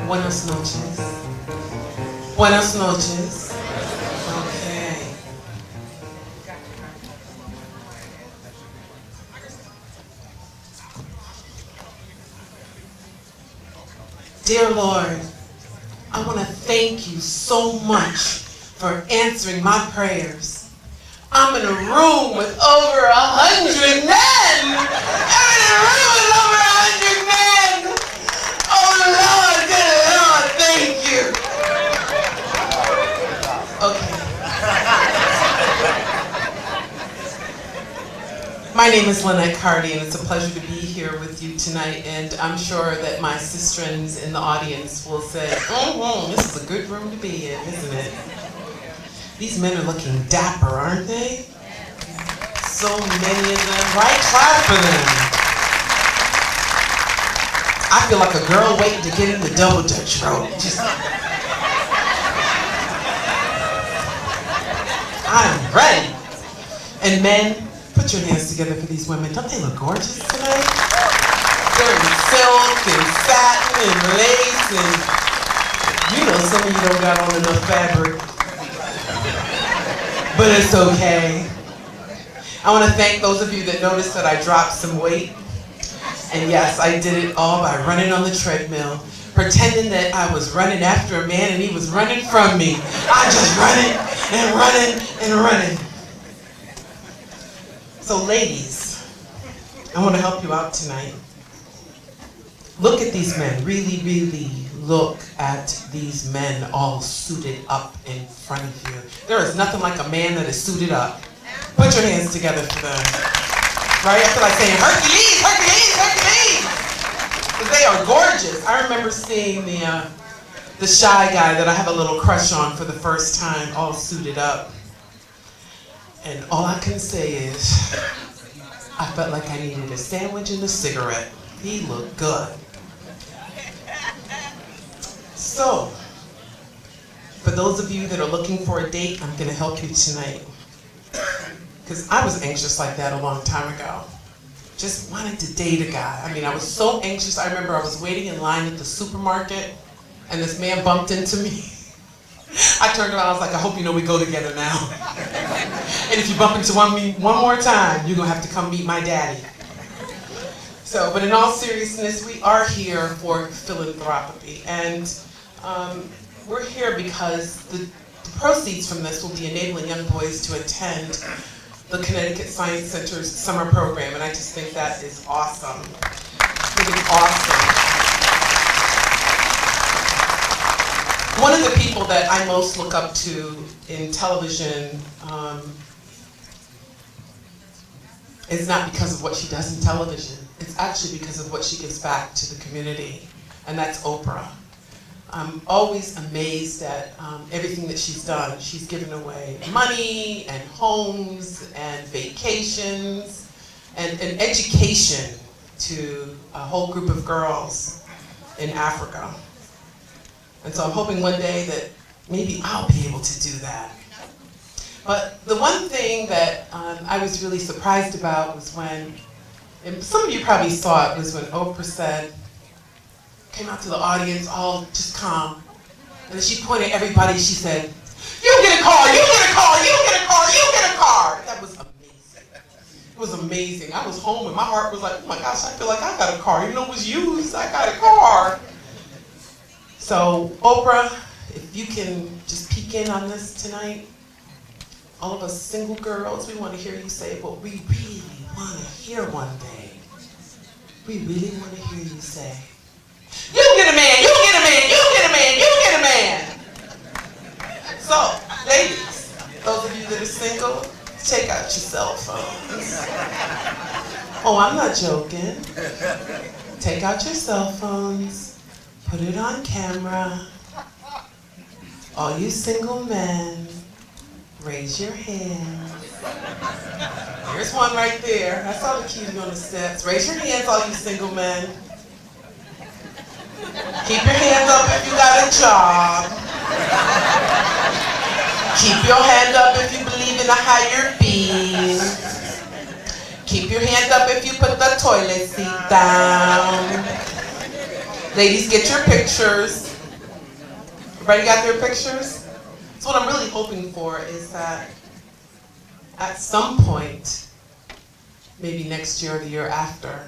Buenas noches. Buenas noches. Okay. Dear Lord, I want to thank you so much for answering my prayers. I'm in a room with over 100 men! I'm in a room with over 100 men! Oh Lord, good Lord, thank you! Okay. My name is Linnet Carty, and it's a pleasure to be here with you tonight, and I'm sure that my sistrins in the audience will say, this is a good room to be in, isn't it? These men are looking dapper, aren't they? So many of them. Right? Clap for them. I feel like a girl waiting to get in the double Dutch road. I'm ready. And men, put your hands together for these women. Don't they look gorgeous tonight? They're in silk and satin and lace and you know some of you don't got on enough fabric. But it's okay. I want to thank those of you that noticed that I dropped some weight. And yes, I did it all by running on the treadmill, pretending that I was running after a man and he was running from me. I'm just running and running and running. So ladies, I want to help you out tonight. Look at these men, really, really look at these men all suited up in front of you. There is nothing like a man that is suited up. Put your hands together for them. Right? I feel like saying, Hercules, Hercules, Hercules! Because they are gorgeous. I remember seeing the shy guy that I have a little crush on for the first time, all suited up. And all I can say is, I felt like I needed a sandwich and a cigarette. He looked good. So, for those of you that are looking for a date, I'm going to help you tonight. Because I was anxious like that a long time ago. Just wanted to date a guy. I mean, I was so anxious. I remember I was waiting in line at the supermarket, and this man bumped into me. I turned around, I was like, I hope you know we go together now. And if you bump into me one more time, you're going to have to come meet my daddy. So, but in all seriousness, we are here for philanthropy. And we're here because the proceeds from this will be enabling young boys to attend the Connecticut Science Center's summer program. And I just think that is awesome. Really awesome. One of the people that I most look up to in television is not because of what she does in television. It's actually because of what she gives back to the community, and that's Oprah. I'm always amazed at everything that she's done. She's given away money and homes and vacations and education to a whole group of girls in Africa. And so I'm hoping one day that maybe I'll be able to do that. But the one thing that I was really surprised about was when, and some of you probably saw it, was when Oprah came out to the audience all just calm. And then she pointed at everybody, she said, you get a car, you get a car, you get a car, you get a car. That was amazing. It was amazing. I was home and my heart was like, oh my gosh, I feel like I got a car. Even though it was used, I got a car. So Oprah, if you can just peek in on this tonight, all of us single girls, we want to hear you say what we really want to hear one day. We really want to hear you say, you get a man, you get a man, you get a man, you get a man. So, ladies, those of you that are single, take out your cell phones. Oh, I'm not joking. Take out your cell phones, put it on camera. All you single men, raise your hands. There's one right there. I saw the cutie on the steps. Raise your hands, all you single men. Keep your hands up if you got a job. Keep your hand up if you believe in a higher being. Keep your hand up if you put the toilet seat down. Ladies, get your pictures. Everybody got their pictures? So what I'm really hoping for is that at some point, maybe next year or the year after,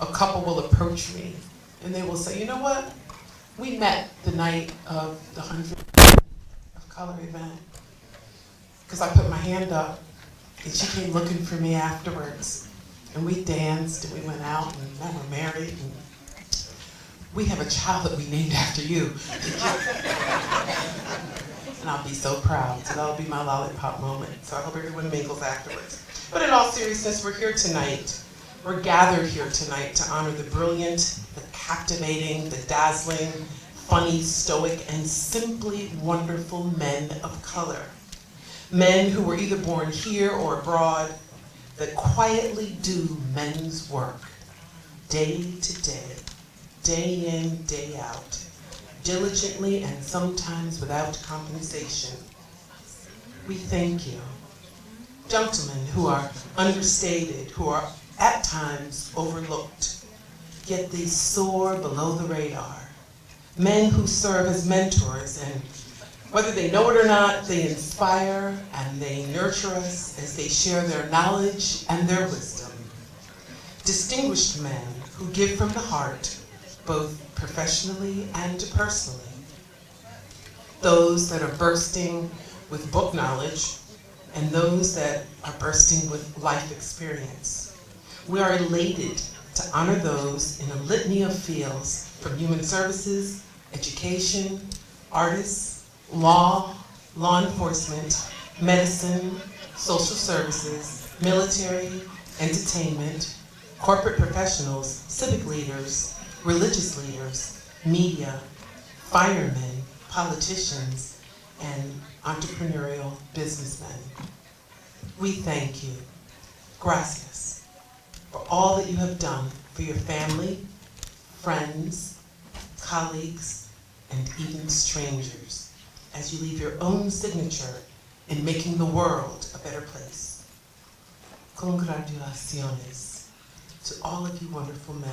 a couple will approach me and they will say, you know what? We met the night of the 100 of Color event because I put my hand up and she came looking for me afterwards. And we danced and we went out and now we're married. And we have a child that we named after you. And I'll be so proud. So that'll be my lollipop moment. So I hope everyone mingles afterwards. But in all seriousness, we're here tonight. We're gathered here tonight to honor the brilliant, the captivating, the dazzling, funny, stoic, and simply wonderful men of color. Men who were either born here or abroad that quietly do men's work, day to day, day in, day out, diligently and sometimes without compensation. We thank you. Gentlemen who are understated, who are at times overlooked, yet they soar below the radar. Men who serve as mentors, and whether they know it or not, they inspire and they nurture us as they share their knowledge and their wisdom. Distinguished men who give from the heart, both professionally and personally. Those that are bursting with book knowledge and those that are bursting with life experience. We are elated to honor those in a litany of fields from human services, education, artists, law, law enforcement, medicine, social services, military, entertainment, corporate professionals, civic leaders, religious leaders, media, firemen, politicians, and entrepreneurial businessmen. We thank you, gracias, for all that you have done for your family, friends, colleagues, and even strangers, as you leave your own signature in making the world a better place. Congratulaciones to all of you wonderful men.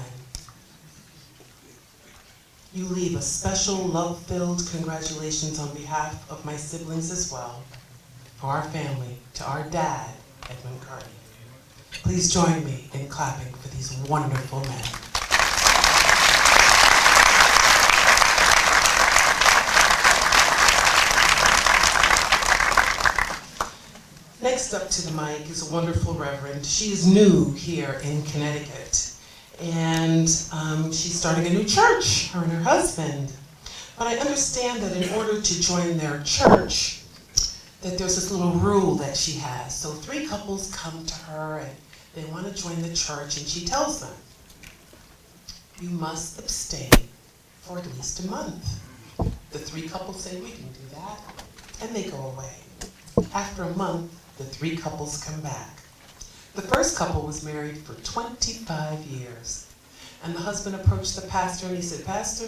You leave a special love-filled congratulations on behalf of my siblings as well, for our family, to our dad, Edmund Carty. Please join me in clapping for these wonderful men. Next up to the mic is a wonderful reverend. She is new here in Connecticut. And she's starting a new church, her and her husband. But I understand that in order to join their church, that there's this little rule that she has. So 3 couples come to her and they want to join the church, and she tells them, you must abstain for at least a month. The 3 couples say, we can do that, and they go away. After a month, the 3 couples come back. The first couple was married for 25 years. And the husband approached the pastor and he said, Pastor,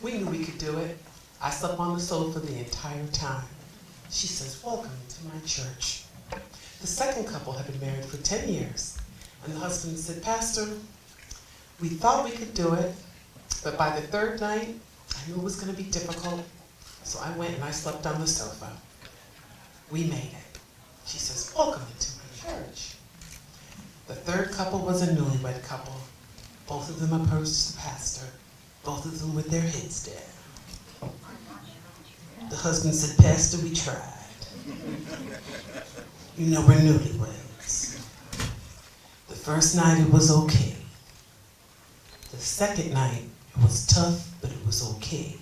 we knew we could do it. I slept on the sofa the entire time. She says, welcome to my church. The second couple had been married for 10 years. And the husband said, Pastor, we thought we could do it, but by the 3rd night, I knew it was going to be difficult. So I went and I slept on the sofa. We made it. She says, welcome to my church. The 3rd couple was a newlywed couple. Both of them approached the pastor, both of them with their heads down. The husband said, Pastor, we tried. You know, we're newlyweds. The first night it was okay. The second night it was tough, but it was okay.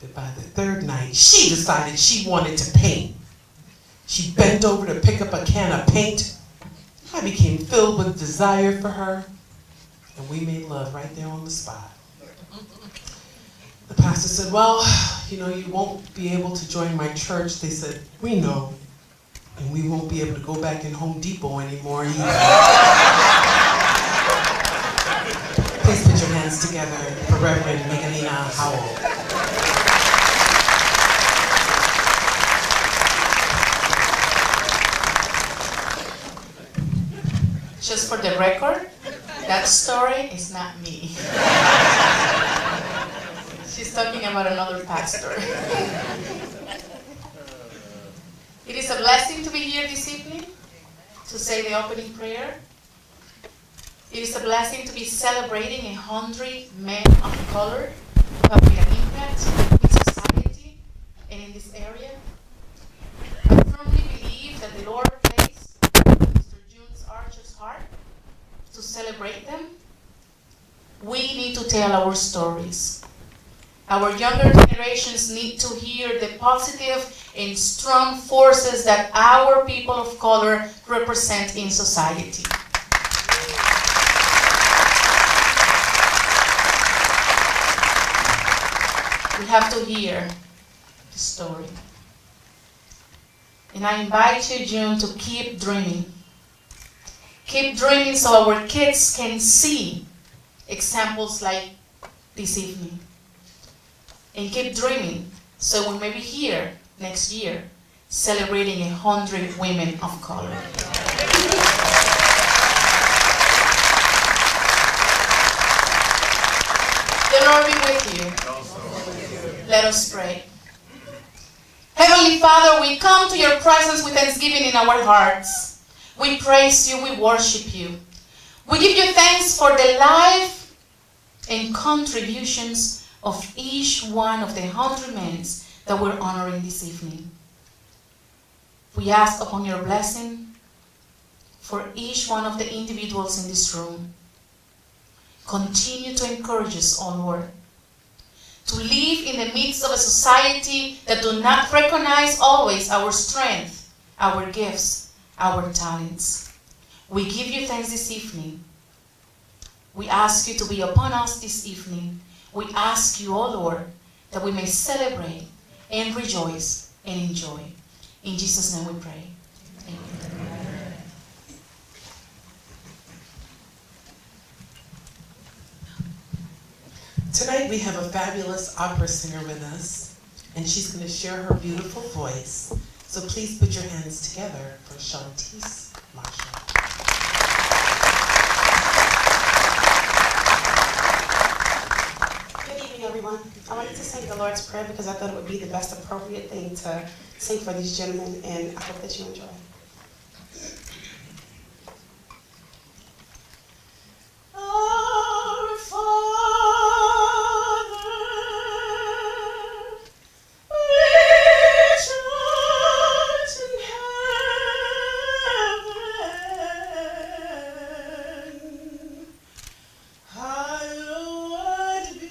But by the 3rd night, she decided she wanted to paint. She bent over to pick up a can of paint. I became filled with desire for her, and we made love right there on the spot. The pastor said, well, you know, you won't be able to join my church. They said, we know, and we won't be able to go back in Home Depot anymore either. Please put your hands together for Reverend Miguelina Howell. Just for the record, that story is not me. She's talking about another pastor. It is a blessing to be here this evening to say the opening prayer. It is a blessing to be celebrating 100 men of color who have made an impact in society and in this area. I firmly believe that the Lord placed Mr. June's Archer's heart to celebrate them. We need to tell our stories. Our younger generations need to hear the positive and strong forces that our people of color represent in society. We have to hear the story. And I invite you, June, to keep dreaming. Keep dreaming so our kids can see examples like this evening. And keep dreaming so we may be here next year celebrating 100 women of color. The Lord be with you. Let us pray. Heavenly Father, we come to your presence with thanksgiving in our hearts. We praise you, we worship you. We give you thanks for the life and contributions of each one of the 100 men that we're honoring this evening. We ask upon your blessing for each one of the individuals in this room. Continue to encourage us, O Lord, to live in the midst of a society that do not recognize always our strength, our gifts, our talents. We give you thanks this evening. We ask you to be upon us this evening. We ask you, O Lord, that we may celebrate and rejoice and enjoy. In Jesus' name we pray. Amen. Tonight we have a fabulous opera singer with us, and she's going to share her beautiful voice. So please put your hands together for Shantice Marshall. Everyone, I wanted to sing the Lord's Prayer because I thought it would be the best appropriate thing to sing for these gentlemen, and I hope that you enjoy. Our Father, which art in heaven, hallowed be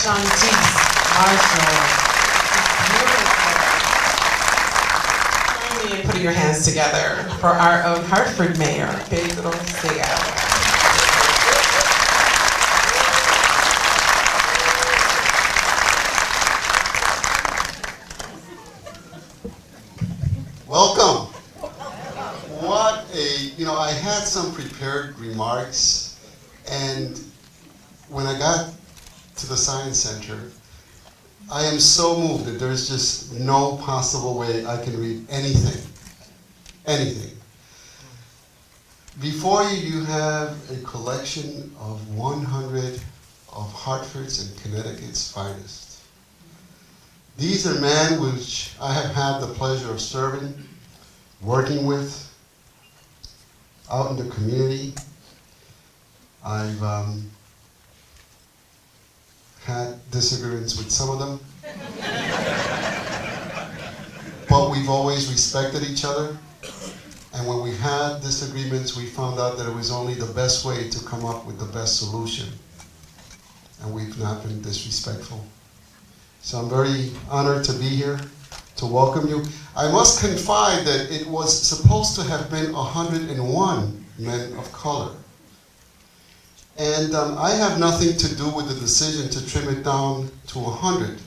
Shantice Marshall. Join me in putting your hands together for our own Hartford Mayor, Pedro Segarra. Welcome. I had some prepared remarks, and when I got to the Science Center, I am so moved that there's just no possible way I can read anything. Anything. Before you, you have a collection of 100 of Hartford's and Connecticut's finest. These are men which I have had the pleasure of serving, working with, out in the community. I've had disagreements with some of them, but we've always respected each other. And when we had disagreements, we found out that it was only the best way to come up with the best solution. And we've not been disrespectful. So I'm very honored to be here, to welcome you. I must confide that it was supposed to have been 101 men of color. And I have nothing to do with the decision to trim it down to 100.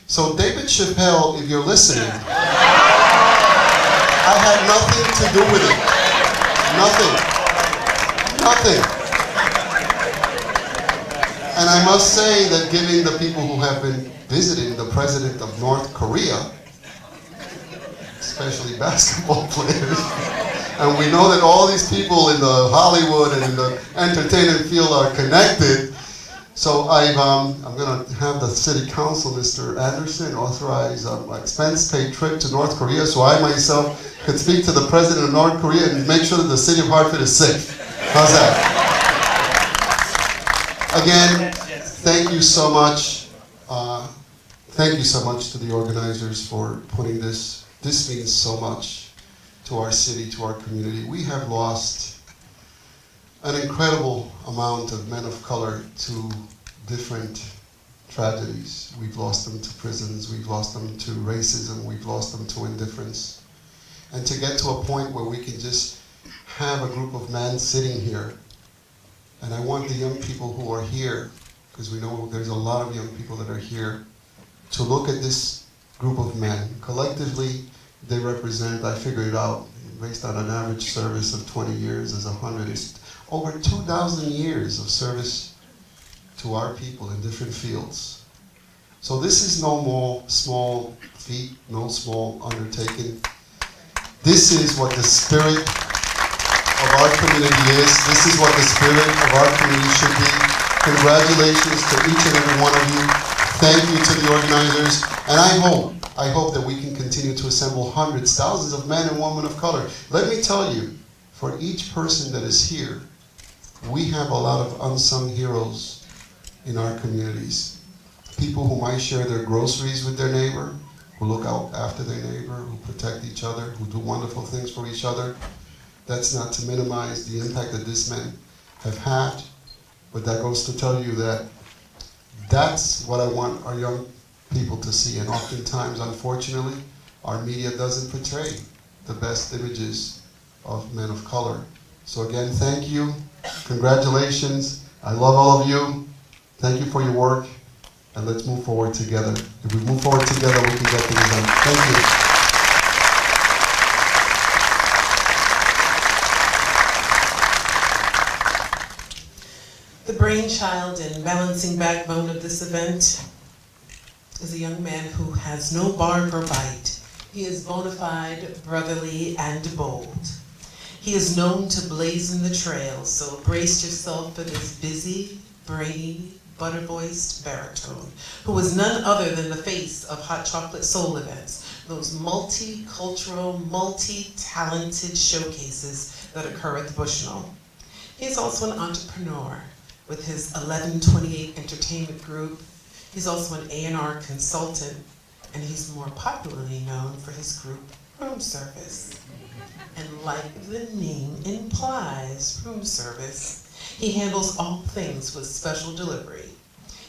So David Chappelle, if you're listening, I had nothing to do with it. Nothing. And I must say that given the people who have been visiting the president of North Korea, especially basketball players, and we know that all these people in the Hollywood and in the entertainment field are connected. So I'm going to have the city council, Mr. Anderson, authorize an expense-paid trip to North Korea so I myself could speak to the president of North Korea and make sure that the city of Hartford is safe. How's that? Again, thank you so much. Thank you so much to the organizers for putting this. This means so much to our city, to our community. We have lost an incredible amount of men of color to different tragedies. We've lost them to prisons, we've lost them to racism, we've lost them to indifference. And to get to a point where we can just have a group of men sitting here, and I want the young people who are here, because we know there's a lot of young people that are here, to look at this group of men. Collectively, they represent, I figured it out, based on an average service of 20 years as 100, is over 2,000 years of service to our people in different fields. So this is no more small feat, no small undertaking. This is what the spirit of our community is. This is what the spirit of our community should be. Congratulations to each and every one of you. Thank you to the organizers. And I hope that we can continue to assemble hundreds, thousands of men and women of color. Let me tell you, for each person that is here, we have a lot of unsung heroes in our communities. People who might share their groceries with their neighbor, who look out after their neighbor, who protect each other, who do wonderful things for each other. That's not to minimize the impact that these men have had, but that goes to tell you that that's what I want our young people to see. And oftentimes, unfortunately, our media doesn't portray the best images of men of color. So again, thank you. Congratulations. I love all of you. Thank you for your work. And let's move forward together. If we move forward together, we can get things done. Thank you. The brainchild and balancing backbone of this event is a young man who has no bark or bite. He is bona fide, brotherly, and bold. He is known to blazon the trail, so brace yourself for this busy, brainy, butter-voiced baritone, who is none other than the face of Hot Chocolate Soul events, those multicultural, multi-talented showcases that occur at the Bushnell. He is also an entrepreneur with his 1128 Entertainment Group. He's also an A&R consultant, and he's more popularly known for his group, Room Service. And like the name implies, Room Service, he handles all things with special delivery.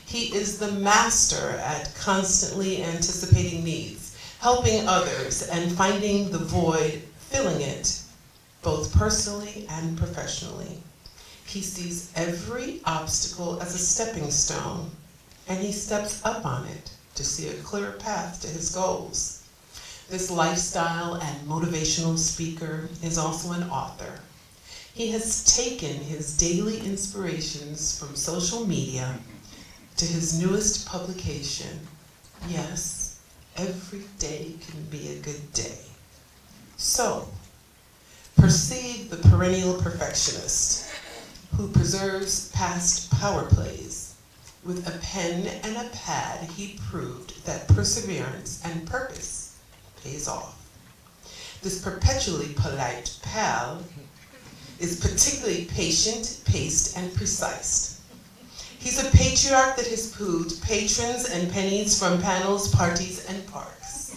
He is the master at constantly anticipating needs, helping others, and finding the void, filling it, both personally and professionally. He sees every obstacle as a stepping stone, and he steps up on it to see a clear path to his goals. This lifestyle and motivational speaker is also an author. He has taken his daily inspirations from social media to his newest publication. Yes, every day can be a good day. So, perceive the perennial perfectionist who preserves past power plays. With a pen and a pad, he proved that perseverance and purpose pays off. This perpetually polite pal is particularly patient, paced, and precise. He's a patriarch that has pooed patrons and pennies from panels, parties, and parks.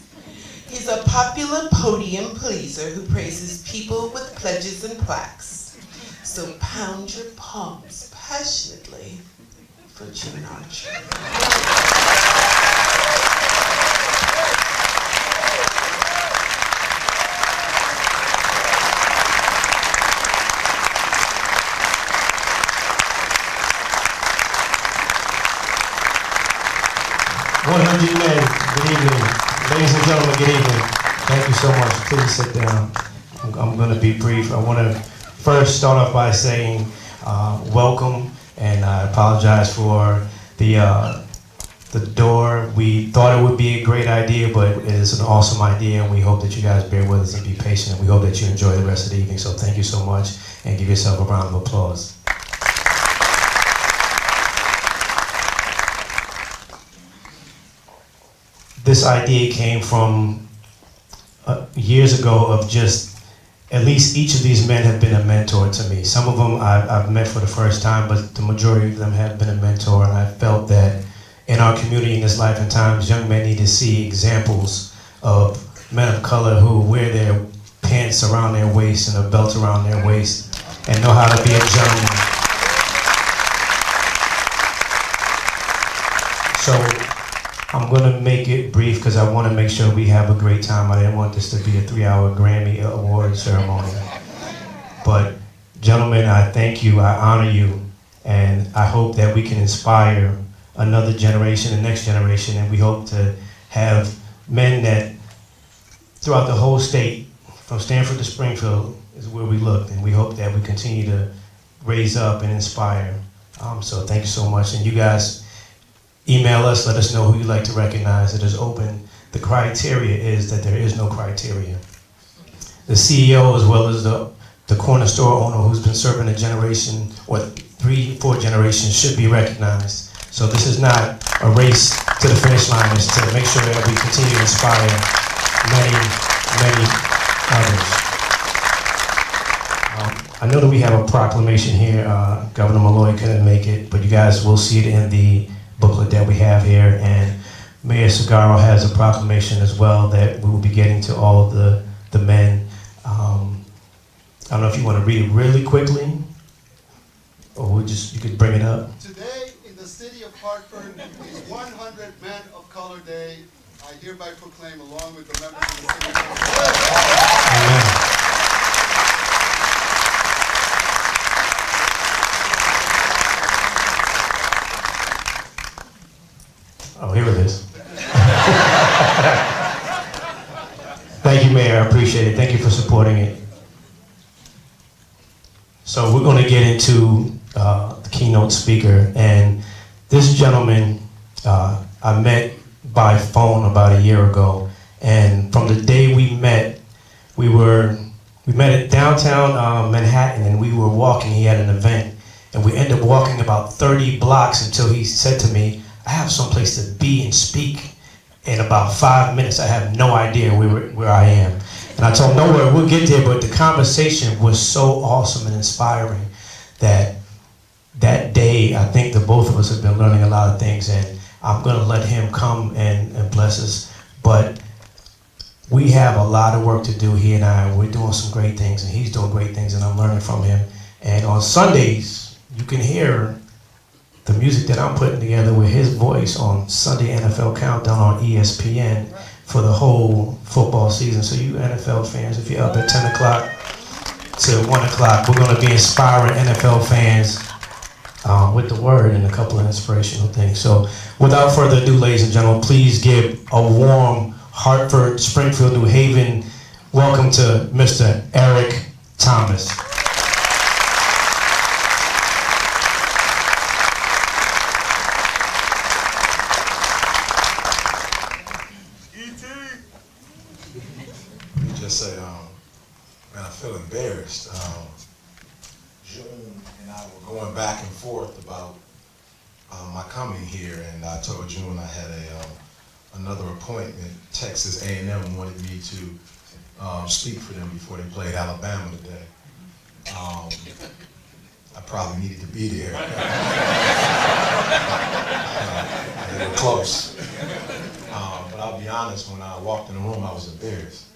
He's a popular podium pleaser who praises people with pledges and plaques. So pound your palms passionately for Jim Archer. Men, good evening. Ladies and gentlemen, good evening. Thank you so much. Please sit down. I'm going to be brief. I want to first start off by saying welcome, and I apologize for the door. We thought it would be a great idea, but it is an awesome idea, and we hope that you guys bear with us and be patient, and we hope that you enjoy the rest of the evening. So thank you so much, and give yourself a round of applause. This idea came from years ago of just, at least each of these men have been a mentor to me. Some of them I've met for the first time, but the majority of them have been a mentor, and I felt that in our community in this life and times, young men need to see examples of men of color who wear their pants around their waist and a belt around their waist and know how to be a gentleman. So I'm going to make it brief because I want to make sure we have a great time. I didn't want this to be a 3-hour Grammy Award ceremony. But gentlemen, I thank you, I honor you, and I hope that we can inspire another generation, the next generation, and we hope to have men that throughout the whole state, from Stanford to Springfield is where we look, and we hope that we continue to raise up and inspire. So thank you so much, and you guys, email us, let us know who you'd like to recognize. It is open. The criteria is that there is no criteria. The CEO, as well as the corner store owner who's been serving a generation or 3-4 generations, should be recognized. So this is not a race to the finish line. It's to make sure that we continue to inspire many, many others. I know that we have a proclamation here. Governor Malloy couldn't make it, but you guys will see it in the booklet that we have here, and Mayor Segarra has a proclamation as well that we will be getting to all the men. I don't know if you want to read it really quickly, or you could bring it up. Today in the city of Hartford is 100 Men of Color Day. I hereby proclaim, along with the members of the city council. Amen. Oh, here it is. Thank you, Mayor. I appreciate it. Thank you for supporting it. So we're going to get into the keynote speaker. And this gentleman I met by phone about a year ago. And from the day we met, we met at downtown Manhattan, and we were walking. He had an event. And we ended up walking about 30 blocks until he said to me, I have someplace to be and speak in about 5 minutes. I have no idea where I am. And I told him, no worry, we'll get there. But the conversation was so awesome and inspiring that day, I think the both of us have been learning a lot of things. And I'm going to let him come and bless us. But we have a lot of work to do, he and I. We're doing some great things, and he's doing great things, and I'm learning from him. And on Sundays, you can hear the music that I'm putting together with his voice on Sunday NFL Countdown on ESPN for the whole football season. So you NFL fans, if you're up at 10 o'clock to 1 o'clock, we're going to be inspiring NFL fans with the word and a couple of inspirational things. So without further ado, ladies and gentlemen, please give a warm Hartford, Springfield, New Haven welcome to Mr. Eric Thomas. Let me just say, man, I feel embarrassed. June and I were going back and forth about my coming here, and I told June I had another appointment. Texas A&M wanted me to speak for them before they played Alabama today. I probably needed to be there. They were close. But I'll be honest, when I walked in the room, I was embarrassed.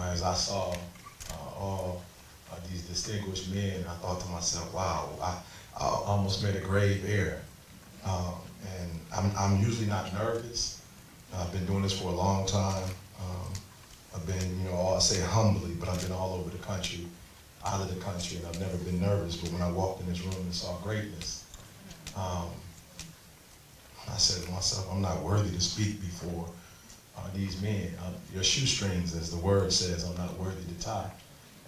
As I saw all these distinguished men, I thought to myself, wow, I almost made a grave error. And I'm usually not nervous. I've been doing this for a long time. I've been, I say humbly, but I've been all over the country, out of the country, and I've never been nervous. But when I walked in this room and saw greatness, I said to myself, I'm not worthy to speak before these men. Your shoestrings, as the word says, I'm not worthy to tie.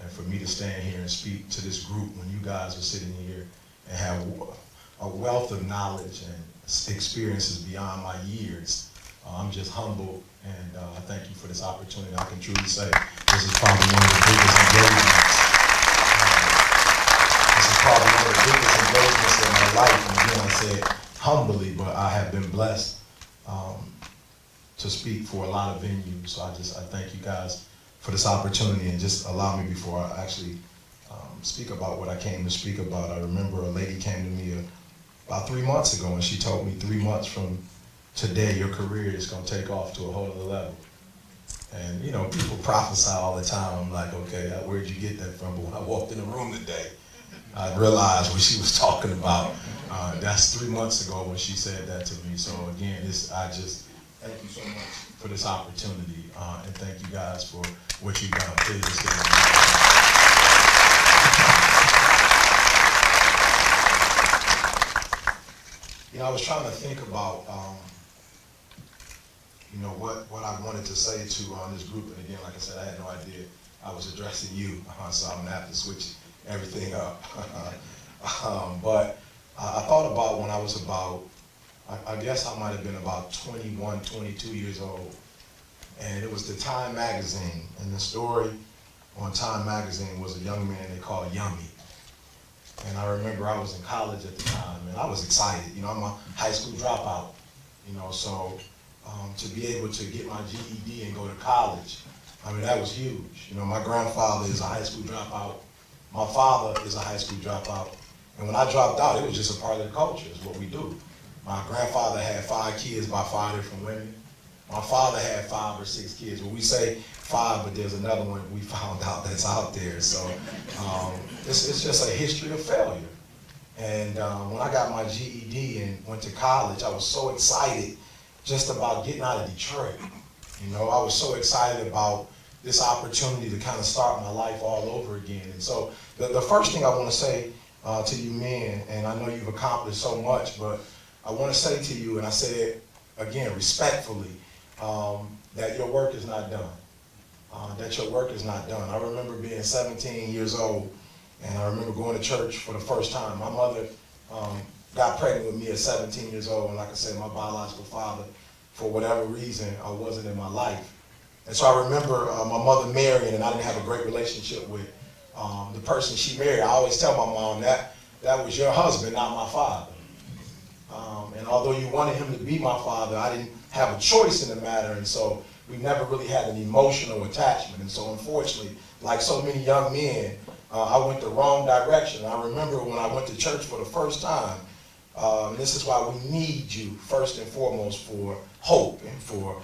And for me to stand here and speak to this group when you guys are sitting here and have a wealth of knowledge and experiences beyond my years, I'm just humbled, and I thank you for this opportunity. I can truly say this is probably one of the biggest engagements. This is probably one of the biggest engagements in my life. And again, I said humbly, but I have been blessed to speak for a lot of venues. So I thank you guys for this opportunity, and just allow me, before I actually speak about what I came to speak about. I remember a lady came to me about 3 months ago, and she told me 3 months from today, your career is going to take off to a whole other level. And people prophesy all the time. I'm like, okay, where'd you get that from? But when I walked in the room today, I realized what she was talking about. That's 3 months ago when she said that to me. So again, I just thank you so much for this opportunity, and thank you guys for what you've done. Please just give me I was trying to think about what I wanted to say to this group, and again, like I said, I had no idea I was addressing you, so I'm gonna have to switch everything up. But I thought about when I was I guess I might have been about 21, 22 years old, and it was the Time magazine, and the story on Time magazine was a young man they called Yummy. And I remember I was in college at the time, and I was excited. I'm a high school dropout, so to be able to get my GED and go to college, that was huge. My grandfather is a high school dropout. My father is a high school dropout. And when I dropped out, it was just a part of the culture. It's what we do. My grandfather had 5 kids by 5 different women. My father had 5 or 6 kids. Well, we say 5, but there's another one we found out that's out there. So it's just a history of failure. And when I got my GED and went to college, I was so excited just about getting out of Detroit. I was so excited about this opportunity to kind of start my life all over again. And so the first thing I want to say to you men, and I know you've accomplished so much, but I want to say to you, and I say it again respectfully, that your work is not done. That your work is not done. I remember being 17 years old, and I remember going to church for the first time. My mother got pregnant with me at 17 years old, and like I said, my biological father, for whatever reason, wasn't in my life. And so I remember my mother marrying, and I didn't have a great relationship with the person she married. I always tell my mom that was your husband, not my father. And although you wanted him to be my father, I didn't have a choice in the matter, and so we never really had an emotional attachment. And so unfortunately, like so many young men, I went the wrong direction. I remember when I went to church for the first time, and this is why we need you first and foremost for hope and for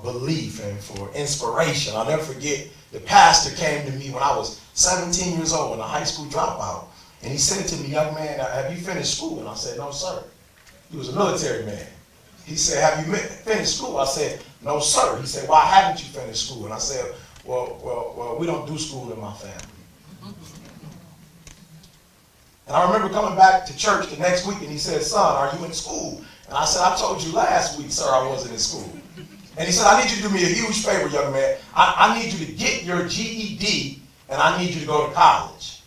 belief and for inspiration. I'll never forget, the pastor came to me when I was 17 years old and a high school dropout. And he said to me, young man, have you finished school? And I said, no, sir. He was a military man. He said, have you finished school? I said, no, sir. He said, why haven't you finished school? And I said, well, we don't do school in my family. And I remember coming back to church the next week, and he said, son, are you in school? And I said, I told you last week, sir, I wasn't in school. And he said, I need you to do me a huge favor, young man. I need you to get your GED, and I need you to go to college.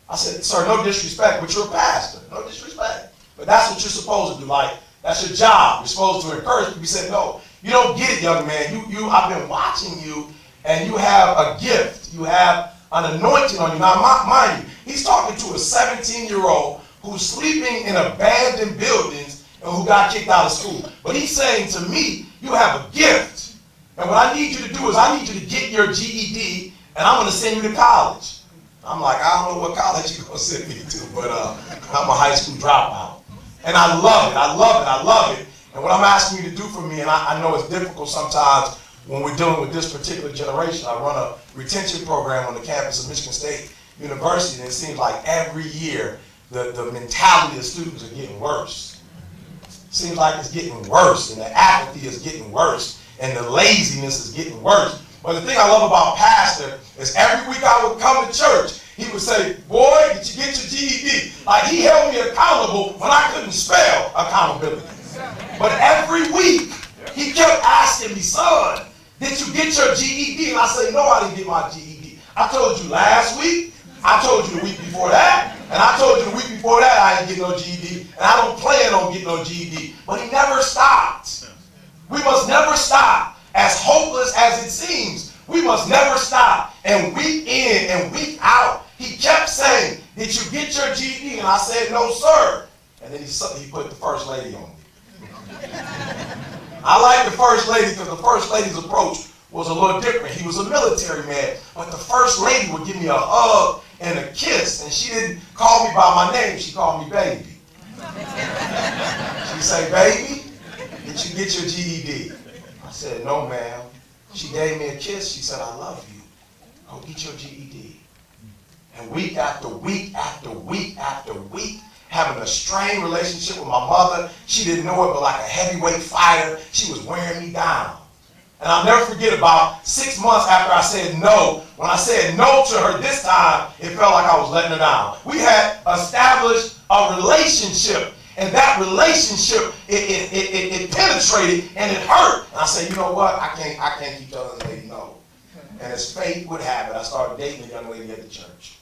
I said, sir, no disrespect, but you're a pastor. No disrespect. But that's what you're supposed to do. Like, that's your job. You're supposed to encourage people. He said, no, you don't get it, young man. I've been watching you, and you have a gift. You have an anointing on you. Now, mind you, he's talking to a 17-year-old who's sleeping in abandoned buildings and who got kicked out of school. But he's saying to me, you have a gift. And what I need you to do is I need you to get your GED, and I'm going to send you to college. I'm like, I don't know what college you're going to send me to, but I'm a high school dropout. And I love it. I love it. I love it. And what I'm asking you to do for me, and I know it's difficult sometimes when we're dealing with this particular generation. I run a retention program on the campus of Michigan State University, and it seems like every year the mentality of students are getting worse. It seems like it's getting worse, and the apathy is getting worse, and the laziness is getting worse. But the thing I love about Pastor is every week I would come to church, he would say, boy, did you get your GED? Like, he held me accountable when I couldn't spell accountability. But every week, he kept asking me, son, did you get your GED? And I say, no, I didn't get my GED. I told you last week, I told you the week before that, and I told you the week before that I didn't get no GED, and I don't plan on getting no GED. But he never stopped. We must never stop. As hopeless as it seems, we must never stop. And week in and week out, he kept saying, did you get your GED? And I said, no, sir. And then he put the first lady on me. I like the first lady because the first lady's approach was a little different. He was a military man, but the first lady would give me a hug and a kiss, and she didn't call me by my name, she called me baby. She said, baby, did you get your GED? I said, no, ma'am. She gave me a kiss. She said, I love you. Go get your GED. And week after week after week after week, having a strained relationship with my mother, she didn't know it, but like a heavyweight fighter, she was wearing me down. And I'll never forget about 6 months after I said no, when I said no to her this time, it felt like I was letting her down. We had established a relationship. And that relationship, it penetrated and it hurt. And I said, you know what? I can't keep telling the lady no. And as fate would have it, I started dating a young lady at the church.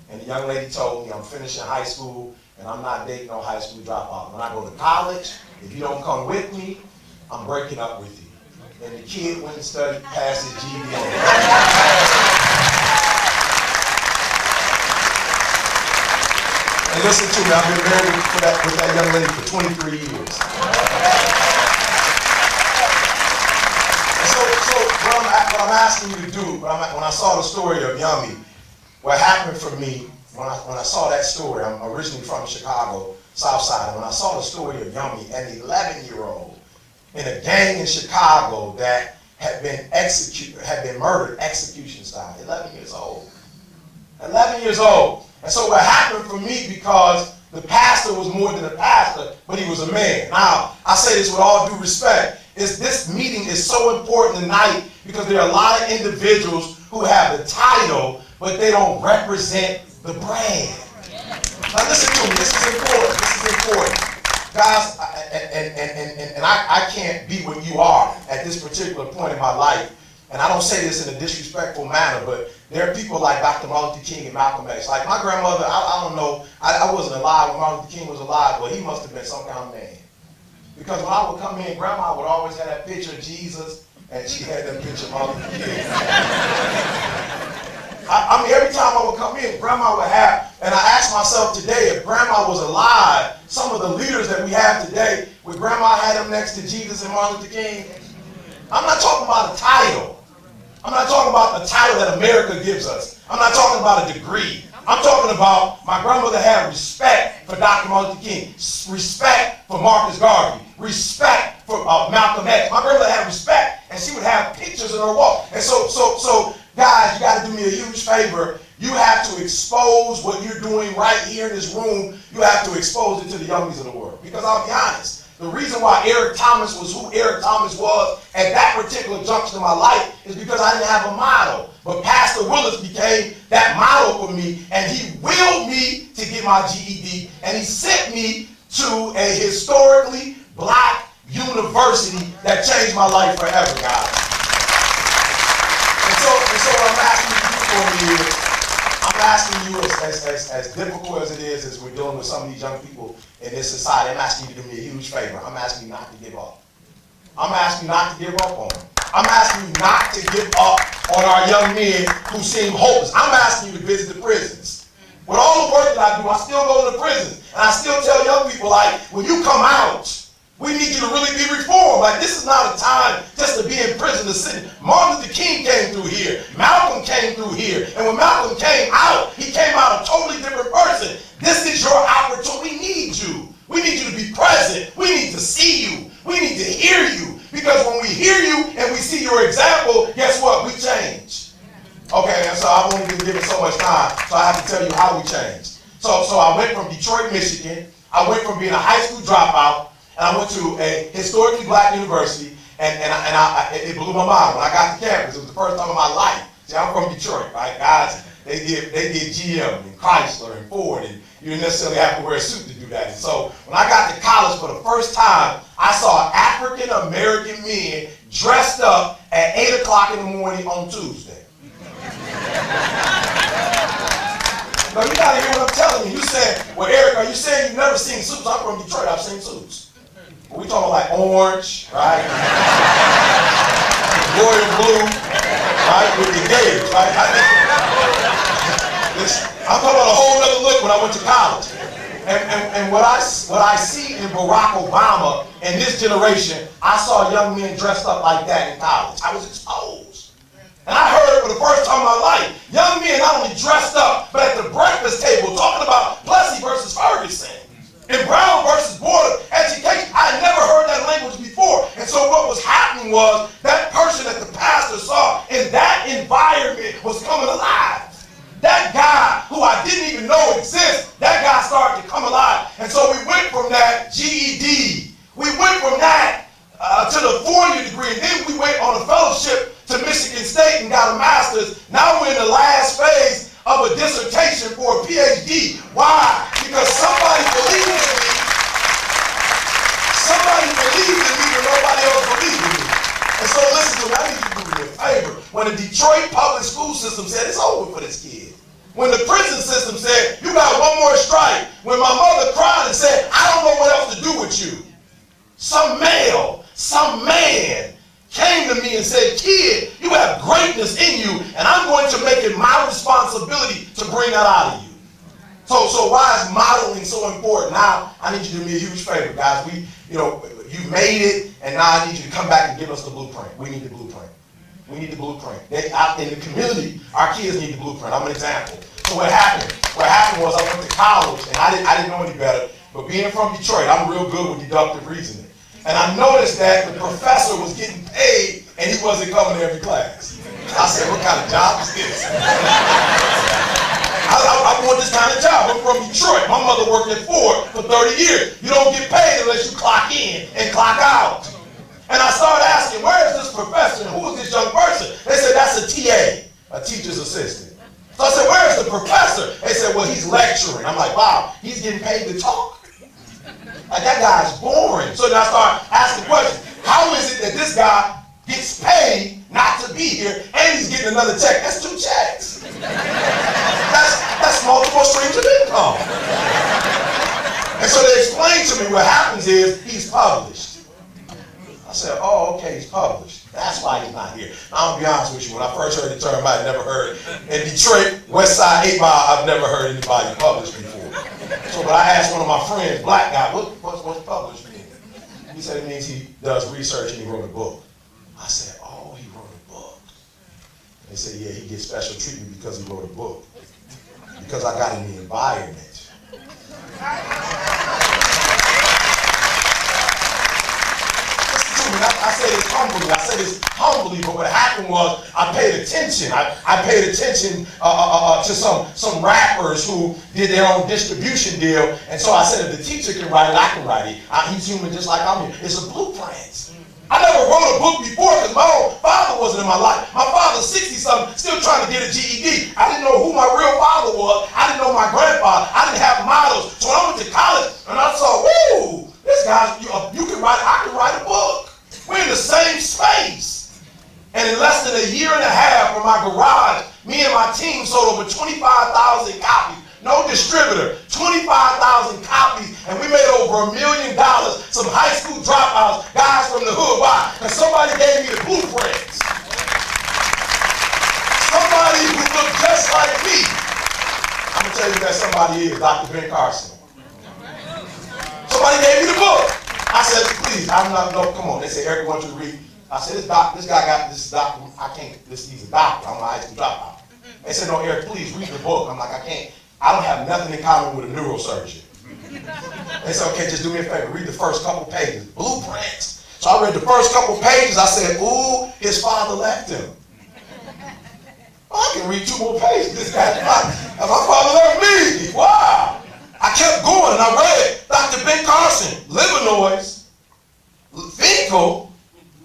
And the young lady told me I'm finishing high school and I'm not dating no high school dropout. When I go to college, if you don't come with me, I'm breaking up with you. And the kid went and studied, passed his GED. And listen to me, I've been married with that young lady for 23 years. And so what I'm asking you to do, when I saw the story of Yummy, what happened for me, when I saw that story, I'm originally from Chicago, South Side, and when I saw the story of Yummy, an 11-year-old in a gang in Chicago that had been murdered execution style, 11 years old. 11 years old. And so what happened for me, because the pastor was more than a pastor, but he was a man. Now, I say this with all due respect, is this meeting is so important tonight because there are a lot of individuals who have the title, but they don't represent the brand. Now listen to me, this is important, this is important. Guys, and I can't be what you are at this particular point in my life. And I don't say this in a disrespectful manner, but there are people like Dr. Martin Luther King and Malcolm X. Like my grandmother, I don't know, I wasn't alive when Martin Luther King was alive, but he must have been some kind of man. Because when I would come in, Grandma would always have that picture of Jesus, and she had that picture of Martin Luther King. I mean, every time I would come in, Grandma would have, and I asked myself today, if Grandma was alive, some of the leaders that we have today, would Grandma have them next to Jesus and Martin Luther King? I'm not talking about a title. I'm not talking about the title that America gives us. I'm not talking about a degree. I'm talking about my grandmother had respect for Dr. Martin Luther King, respect for Marcus Garvey, respect for Malcolm X. My grandmother had respect, and she would have pictures in her wall. And so guys, you got to do me a huge favor. You have to expose what you're doing right here in this room. You have to expose it to the youngies of the world. Because I'll be honest, the reason why Eric Thomas was who Eric Thomas was at that particular junction in my life is because I didn't have a model. But Pastor Willis became that model for me, and he willed me to get my GED, and he sent me to a historically black university that changed my life forever, guys. And so what I'm asking you for me is, I'm asking you, as difficult as it is, as we're dealing with some of these young people in this society, I'm asking you to do me a huge favor. I'm asking you not to give up. I'm asking you not to give up on them. I'm asking you not to give up on our young men who seem hopeless. I'm asking you to visit the prisons. With all the work that I do, I still go to the prisons. And I still tell young people, like, when you come out, we need you to really be reformed. Like, this is not a time just to be in prison to sit. Martin Luther King came through here. Malcolm came through here. And when Malcolm came out, he came out a totally different person. This is your opportunity. We need you. We need you to be present. We need to see you. We need to hear you. Because when we hear you and we see your example, guess what? We change. Okay, and so I've only been given so much time, so I have to tell you how we changed. So I went from Detroit, Michigan. I went from being a high school dropout, and I went to a historically black university, and it blew my mind. When I got to campus, it was the first time in my life. See, I'm from Detroit, right? Guys, they did GM and Chrysler and Ford, and you didn't necessarily have to wear a suit to do that. And so when I got to college for the first time, I saw African-American men dressed up at 8 o'clock in the morning on Tuesday. No, you gotta hear what I'm telling you. You said, well, Eric, are you saying you've never seen suits? I'm from Detroit, I've seen suits. But we talking like orange, right? Royal blue, right? With the gators, right? I'm talking about a whole other look when I went to college. And what I see in Barack Obama and this generation, I saw young men dressed up like that in college. I was exposed. And I heard for the first time in my life, young men not only dressed up, but at the breakfast table talking about Plessy versus Ferguson and Brown versus Board of Education. I had never heard that language before. And so what was happening was that person that the pastor saw in that environment was coming alive. That guy who I didn't even know exists, that guy started to come alive. And so we went from that GED, we went from that to the 4-year degree, and then we went on a fellowship to Michigan State and got a master's. Now we're in the last phase of a dissertation for a PhD. Why? Because somebody believes in me. Somebody believes in me when nobody else believes in me. And so listen to me, I need you to do me a favor. When the Detroit public school system said it's over for this kid, when the prison system said you got one more strike, when my mother cried and said I don't know what else to do with you, some man came to me and said, kid, you have greatness in you, and I'm going to make it my responsibility to bring that out of you. So why is modeling so important? Now, I need you to do me a huge favor, guys. You made it, and now I need you to come back and give us the blueprint. We need the blueprint. We need the blueprint. Out in the community, our kids need the blueprint. I'm an example. So what happened? What happened was I went to college, and I didn't know any better, but being from Detroit, I'm real good with deductive reasoning. And I noticed that the professor was getting paid and he wasn't coming to every class. I said, what kind of job is this? I want this kind of job. I'm from Detroit. My mother worked at Ford for 30 years. You don't get paid unless you clock in and clock out. And I started asking, where is this professor and who is this young person? They said, that's a TA, a teacher's assistant. So I said, where is the professor? They said, well, he's lecturing. I'm like, wow, he's getting paid to talk? Like, that guy's boring. So then I started asking questions. How is it that this guy gets paid not to be here and he's getting another check? That's 2 checks. That's multiple streams of income. And so they explained to me what happens is he's published. I said, oh, okay, he's published. That's why he's not here. Now, I'll be honest with you. When I first heard the term, I had never heard it. In Detroit, West Side 8 Mile, I've never heard anybody published before. So when I asked one of my friends, black guy, what's published mean? He said it means he does research and he wrote a book. I said, oh, he wrote a book. They said, yeah, he gets special treatment because he wrote a book. Because I got in the environment. Listen to me, I say this humbly. I say this humbly, but what happened was I paid attention. I paid attention to some rappers who did their own distribution deal, and so I said, if the teacher can write it, I can write it. He's human just like I'm human. It's a blueprint. I never wrote a book before because my own father wasn't in my life. My father's 60-something, still trying to get a GED. I didn't know who my real father was. I didn't know my grandfather. I didn't have models. So when I went to college and I saw, woo, this guy, you can write, I can write a book. We're in the same space. And in less than a year and a half from my garage, me and my team sold over 25,000 copies. No distributor, 25,000 copies, and we made over $1 million. Some high school dropouts, guys from the hood. Why? Because somebody gave me the blueprints. Somebody who looked just like me. I'm going to tell you who that somebody is, Dr. Ben Carson. Somebody gave me the book. I said, please, I'm not, no, come on. They said, Eric, wants you to read. I said, this guy got this doctor. I can't, he's a doctor. I'm a high school dropout. They said, no, Eric, please read the book. I'm like, I can't. I don't have nothing in common with a neurosurgeon. They said, okay, just do me a favor. Read the first couple pages. Blueprints. So I read the first couple pages. I said, ooh, his father left him. Well, I can read 2 more pages. This guy, my father left me. Wow. I kept going and I read Dr. Ben Carson, liver noise, Finkel,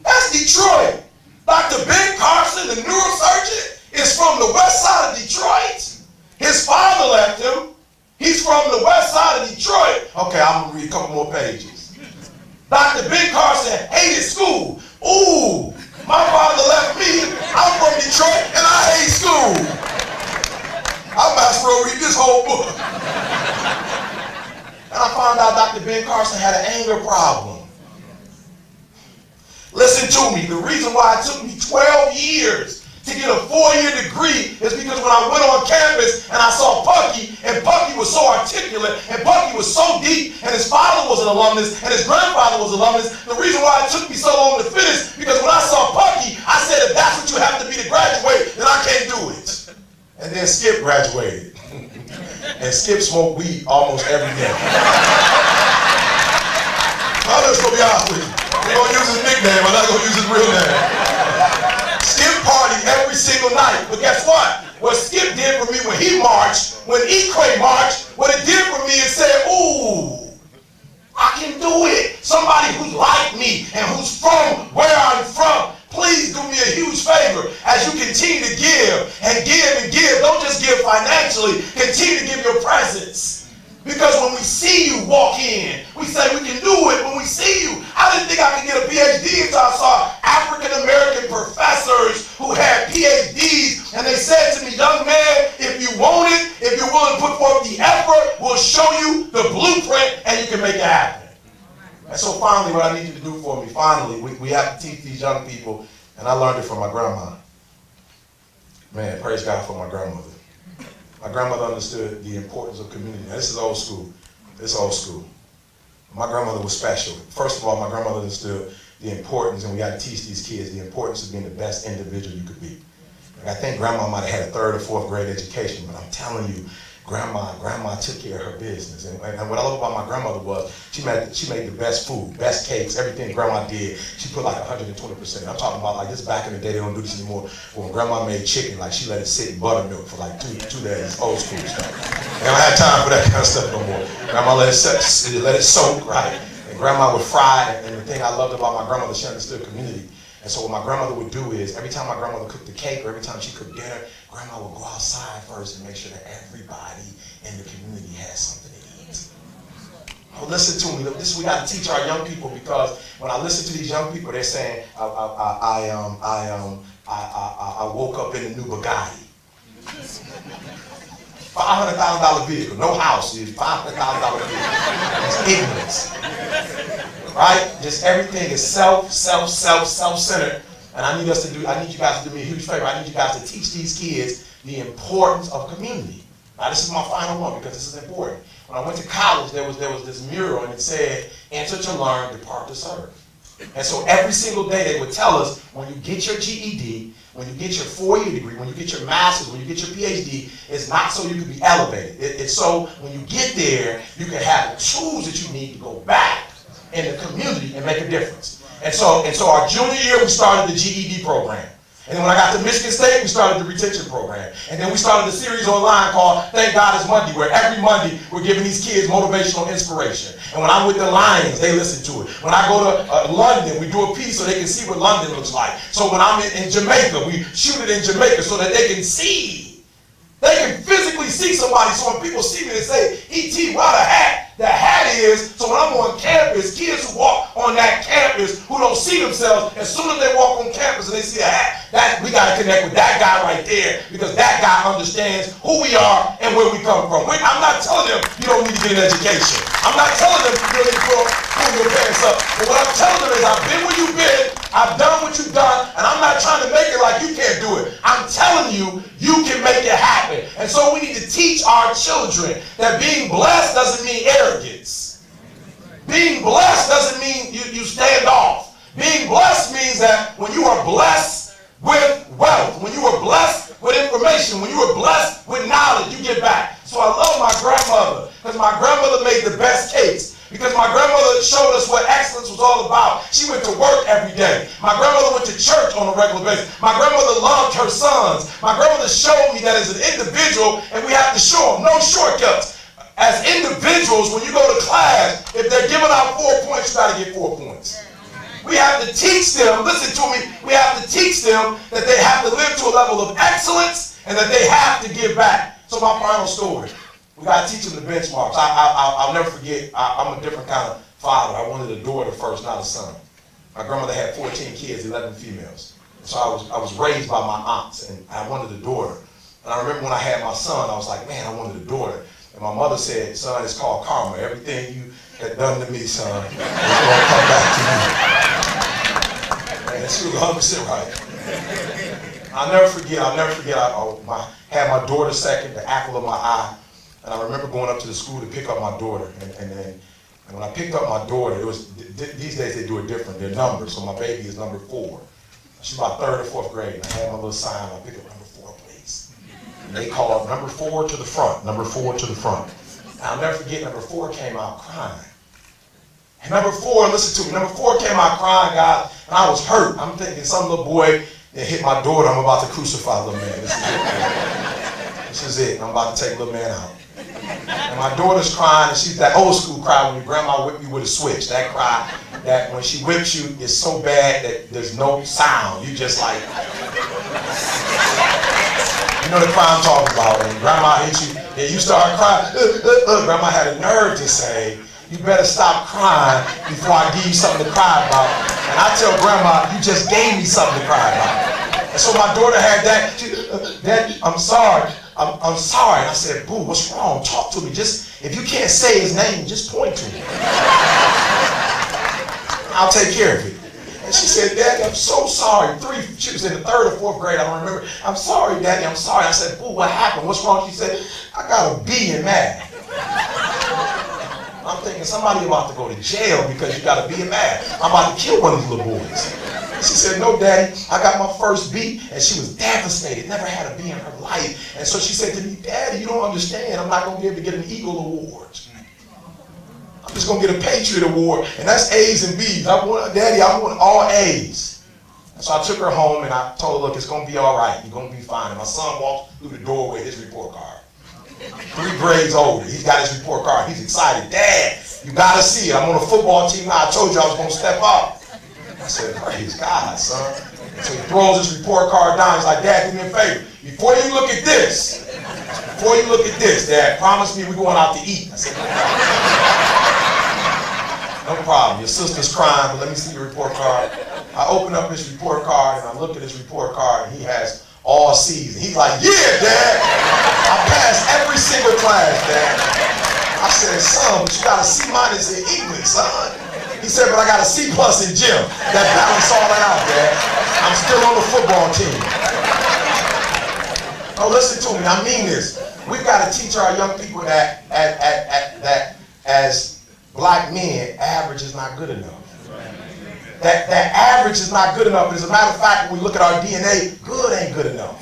that's Detroit. Dr. Ben Carson, the neurosurgeon, is from the west side of Detroit. His father left him. He's from the west side of Detroit. Okay, I'm going to read a couple more pages. Dr. Ben Carson hated school. Ooh, my father left me. I'm from Detroit and I hate school. I might as well read this whole book. And I found out Dr. Ben Carson had an anger problem. Listen to me. The reason why it took me 12 years to get a 4-year degree is because when I went on campus and I saw Pucky, and Pucky was so articulate, and Pucky was so deep, and his father was an alumnus, and his grandfather was an alumnus, the reason why it took me so long to finish, because when I saw Pucky, I said, if that's what you have to be to graduate, then I can't do it. And then Skip graduated. And Skip smoked weed almost every day. I'm just going to be honest with you. We're going to use his nickname, I'm not going to use his real name. Skip partied every single night. But guess what? What Skip did for me when he marched, when Equay marched, what it did for me is said, ooh, I can do it. Somebody who's like me and who's from where I'm from, please do me a huge favor as you continue to give and give and give. Don't just give financially. Continue to give your presence. Because when we see you walk in, we say we can do it when we see you. I didn't think I could get a PhD until I saw African-American professors who had PhDs, and they said to me, young man, if you want it, if you're willing to put forth the effort, we'll show you the blueprint and you can make it happen. And so finally, what I need you to do for me, finally, we have to teach these young people, and I learned it from my grandma. Man, praise God for my grandmother. My grandmother understood the importance of community. Now, this is old school. It's old school. My grandmother was special. First of all, my grandmother understood the importance, and we got to teach these kids the importance of being the best individual you could be. Like, I think grandma might have had a 3rd or 4th grade education, but I'm telling you, grandma took care of her business. And what I love about my grandmother was she made the best food, best cakes, everything grandma did. She put like 120%. I'm talking about like this back in the day, they don't do this anymore. When grandma made chicken, like she let it sit in buttermilk for like two days, old school stuff. They don't have time for that kind of stuff no more. Grandma let it soak, right? And grandma would fry, and the thing I loved about my grandmother, she understood community. And so what my grandmother would do is, every time my grandmother cooked the cake or every time she cooked dinner, grandma would go outside first and make sure that everybody in the community has something to eat. Oh, listen to me. We got to teach our young people, because when I listen to these young people, they're saying, I woke up in a new Bugatti. $500,000 vehicle, no house, $500,000 vehicle. It's ignorance. Right? Just everything is self-centered. And I need you guys to do me a huge favor. I need you guys to teach these kids the importance of community. Now this is my final one because this is important. When I went to college, there was this mural and it said, enter to learn, depart to serve. And so every single day they would tell us, when you get your GED, when you get your 4-year degree, when you get your master's, when you get your PhD, it's not so you can be elevated. It's so when you get there, you can have the tools that you need to go back in the community and make a difference. And so our junior year, we started the GED program. And then when I got to Michigan State, we started the retention program. And then we started a series online called Thank God It's Monday, where every Monday we're giving these kids motivational inspiration. And when I'm with the Lions, they listen to it. When I go to London, we do a piece so they can see what London looks like. So when I'm in Jamaica, we shoot it in Jamaica so that they can see. They can physically see somebody. So when people see me, they say, E.T., why the hat? The hat is, so when I'm on campus, kids who walk on that campus who don't see themselves, as soon as they walk on campus and they see a hat, we got to connect with that guy right there, because that guy understands who we are and where we come from. I'm not telling them you don't need to get an education. I'm not telling them you don't need to pull your pants up. But what I'm telling them is I've been where you've been, I've done what you've done, and I'm not trying to make it like you can't do it. I'm telling you, you can make it happen. And so we need to teach our children that being blessed doesn't mean arrogance. Being blessed doesn't mean you stand off. Being blessed means that when you are blessed with wealth, when you are blessed with information, when you are blessed with knowledge, you give back. So I love my grandmother, because my grandmother made the best cakes. Because my grandmother showed us what excellence was all about. She went to work every day. My grandmother went to church on a regular basis. My grandmother loved her sons. My grandmother showed me that as an individual, and we have to show them, no shortcuts. As individuals, when you go to class, if they're giving out 4 points, you got to get 4 points. We have to teach them, listen to me, we have to teach them that they have to live to a level of excellence and that they have to give back. So my final story. We got to teach them the benchmarks. I'll never forget, I'm a different kind of father. I wanted a daughter first, not a son. My grandmother had 14 kids, 11 females. So I was raised by my aunts, and I wanted a daughter. And I remember when I had my son, I was like, man, I wanted a daughter. And my mother said, son, it's called karma. Everything you had done to me, son, is going to come back to you. And she was 100% right. I'll never forget, I had my daughter second, the apple of my eye. And I remember going up to the school to pick up my daughter. And when I picked up my daughter, it was, these days they do it different. They're numbers. So my baby is number 4. She's about 3rd or 4th grade. And I had my little sign, I pick up number 4, please. And they called number 4 to the front, number 4 to the front. And I'll never forget, number 4 came out crying. And number 4, listen to me, number 4 came out crying, guys, and I was hurt. I'm thinking some little boy that hit my daughter, I'm about to crucify the little man. This is it. I'm about to take little man out. And my daughter's crying, and she's that old school cry when your grandma whipped you with a switch. That cry that when she whips you, it's so bad that there's no sound. You just like, you know the cry I'm talking about. And grandma hit you, and you start crying. Grandma had a nerve to say, you better stop crying before I give you something to cry about. And I tell grandma, you just gave me something to cry about. And so my daughter had that. Daddy, I'm sorry. I'm sorry. And I said, boo, what's wrong? Talk to me. Just, if you can't say his name, just point to me. I'll take care of it. And she said, Daddy, I'm so sorry. She was in the 3rd or 4th grade, I don't remember. I'm sorry, Daddy, I'm sorry. I said, boo, what happened? What's wrong? She said, I got a B in math. I'm thinking somebody about to go to jail because you got a B in math. I'm about to kill one of these little boys. She said, no, Daddy, I got my first B, and she was devastated, never had a B in her life. And so she said to me, Daddy, you don't understand. I'm not going to be able to get an Eagle Award. I'm just going to get a Patriot Award, and that's A's and B's. Daddy, I want all A's. And so I took her home, and I told her, look, it's going to be all right. You're going to be fine. And my son walked through the door with his report card. 3 grades older. He's got his report card. He's excited. Dad, you got to see it. I'm on a football team now. I told you I was going to step up. I said, praise God, son. And so he throws his report card down. He's like, Dad, do me a favor. Before you look at this, Dad, promise me we're going out to eat. I said, no problem. Your sister's crying, but let me see your report card. I open up his report card, and I look at his report card, and he has all C's. And he's like, yeah, Dad. I passed every single class, Dad. I said, son, but you got a C- in English, son. He said, but I got a C+ in gym. That balance all that out, Dad. I'm still on the football team. Oh, listen to me. I mean this. We've got to teach our young people that as black men, average is not good enough. That average is not good enough. As a matter of fact, when we look at our DNA, good ain't good enough.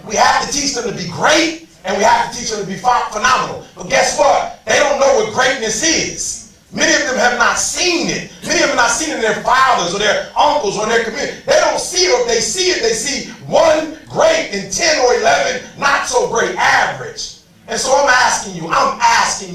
We have to teach them to be great, and we have to teach them to be phenomenal. But guess what? They don't know what greatness is. Many of them have not seen it. Many of them have not seen it in their fathers or their uncles or in their community. They don't see it, or if they see it, they see one great and 10 or 11 not so great, average. And so I'm asking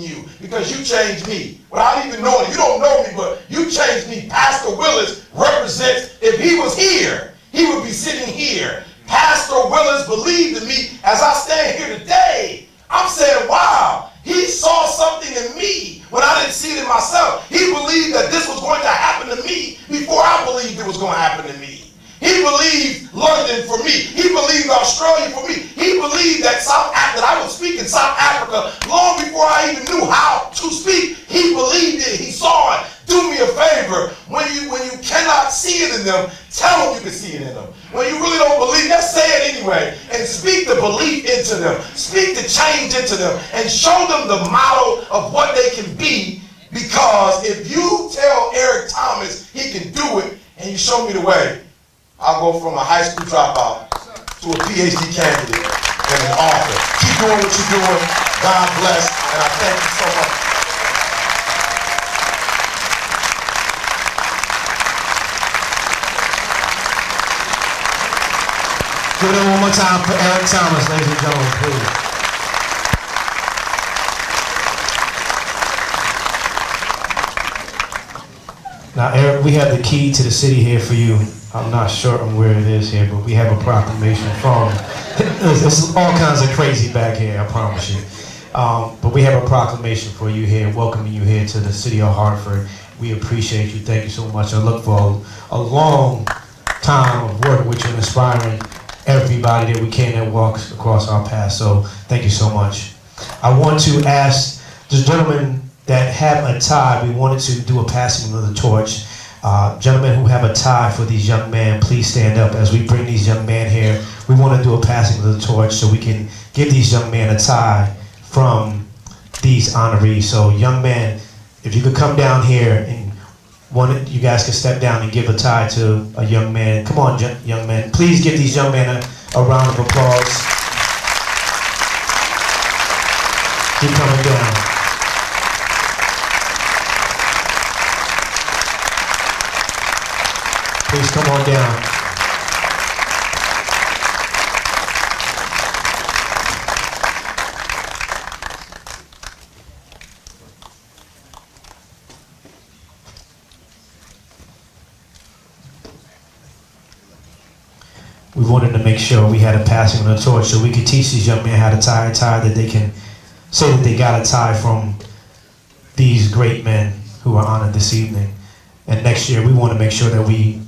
you, because you changed me without even knowing it. You don't know me, but you changed me. Pastor Willis represents, if he was here, he would be sitting here. Pastor Willis believed in me as I stand here today. I'm saying, wow, he saw something in me when I didn't see it in myself. He believed that this was going to happen to me before I believed it was going to happen to me. He believed London for me. He believed Australia for me. He believed that I would speak in South Africa long before I even knew how to speak. He believed it. He saw it. Do me a favor. When you cannot see it in them, tell them you can see it in them. When you really don't believe, just say it anyway. And speak the belief into them. Speak the change into them. And show them the model of what they can be. Because if you tell Eric Thomas he can do it, and you show me the way, I'll go from a high school dropout to a PhD candidate and an author. Keep doing what you're doing. God bless. And I thank you so much. Give it up one more time for Eric Thomas, ladies and gentlemen, please. Now, Eric, we have the key to the city here for you. I'm not sure where it is here, but we have a proclamation from. There's all kinds of crazy back here, I promise you. But we have a proclamation for you here, welcoming you here to the city of Hartford. We appreciate you. Thank you so much. I look for a long time of working with you and inspiring everybody that we can that walks across our path. So thank you so much. I want to ask the gentlemen that have a tie, we wanted to do a passing of the torch. Gentlemen who have a tie for these young men, please stand up as we bring these young men here. We want to do a passing of the torch so we can give these young men a tie from these honorees. So young men, if you could come down here and you guys can step down and give a tie to a young man. Come on, young men. Please give these young men a round of applause. Keep coming down. Please come on down. We wanted to make sure we had a passing of the torch so we could teach these young men how to tie a tie that they can say that they got a tie from these great men who are honored this evening. And next year we want to make sure that we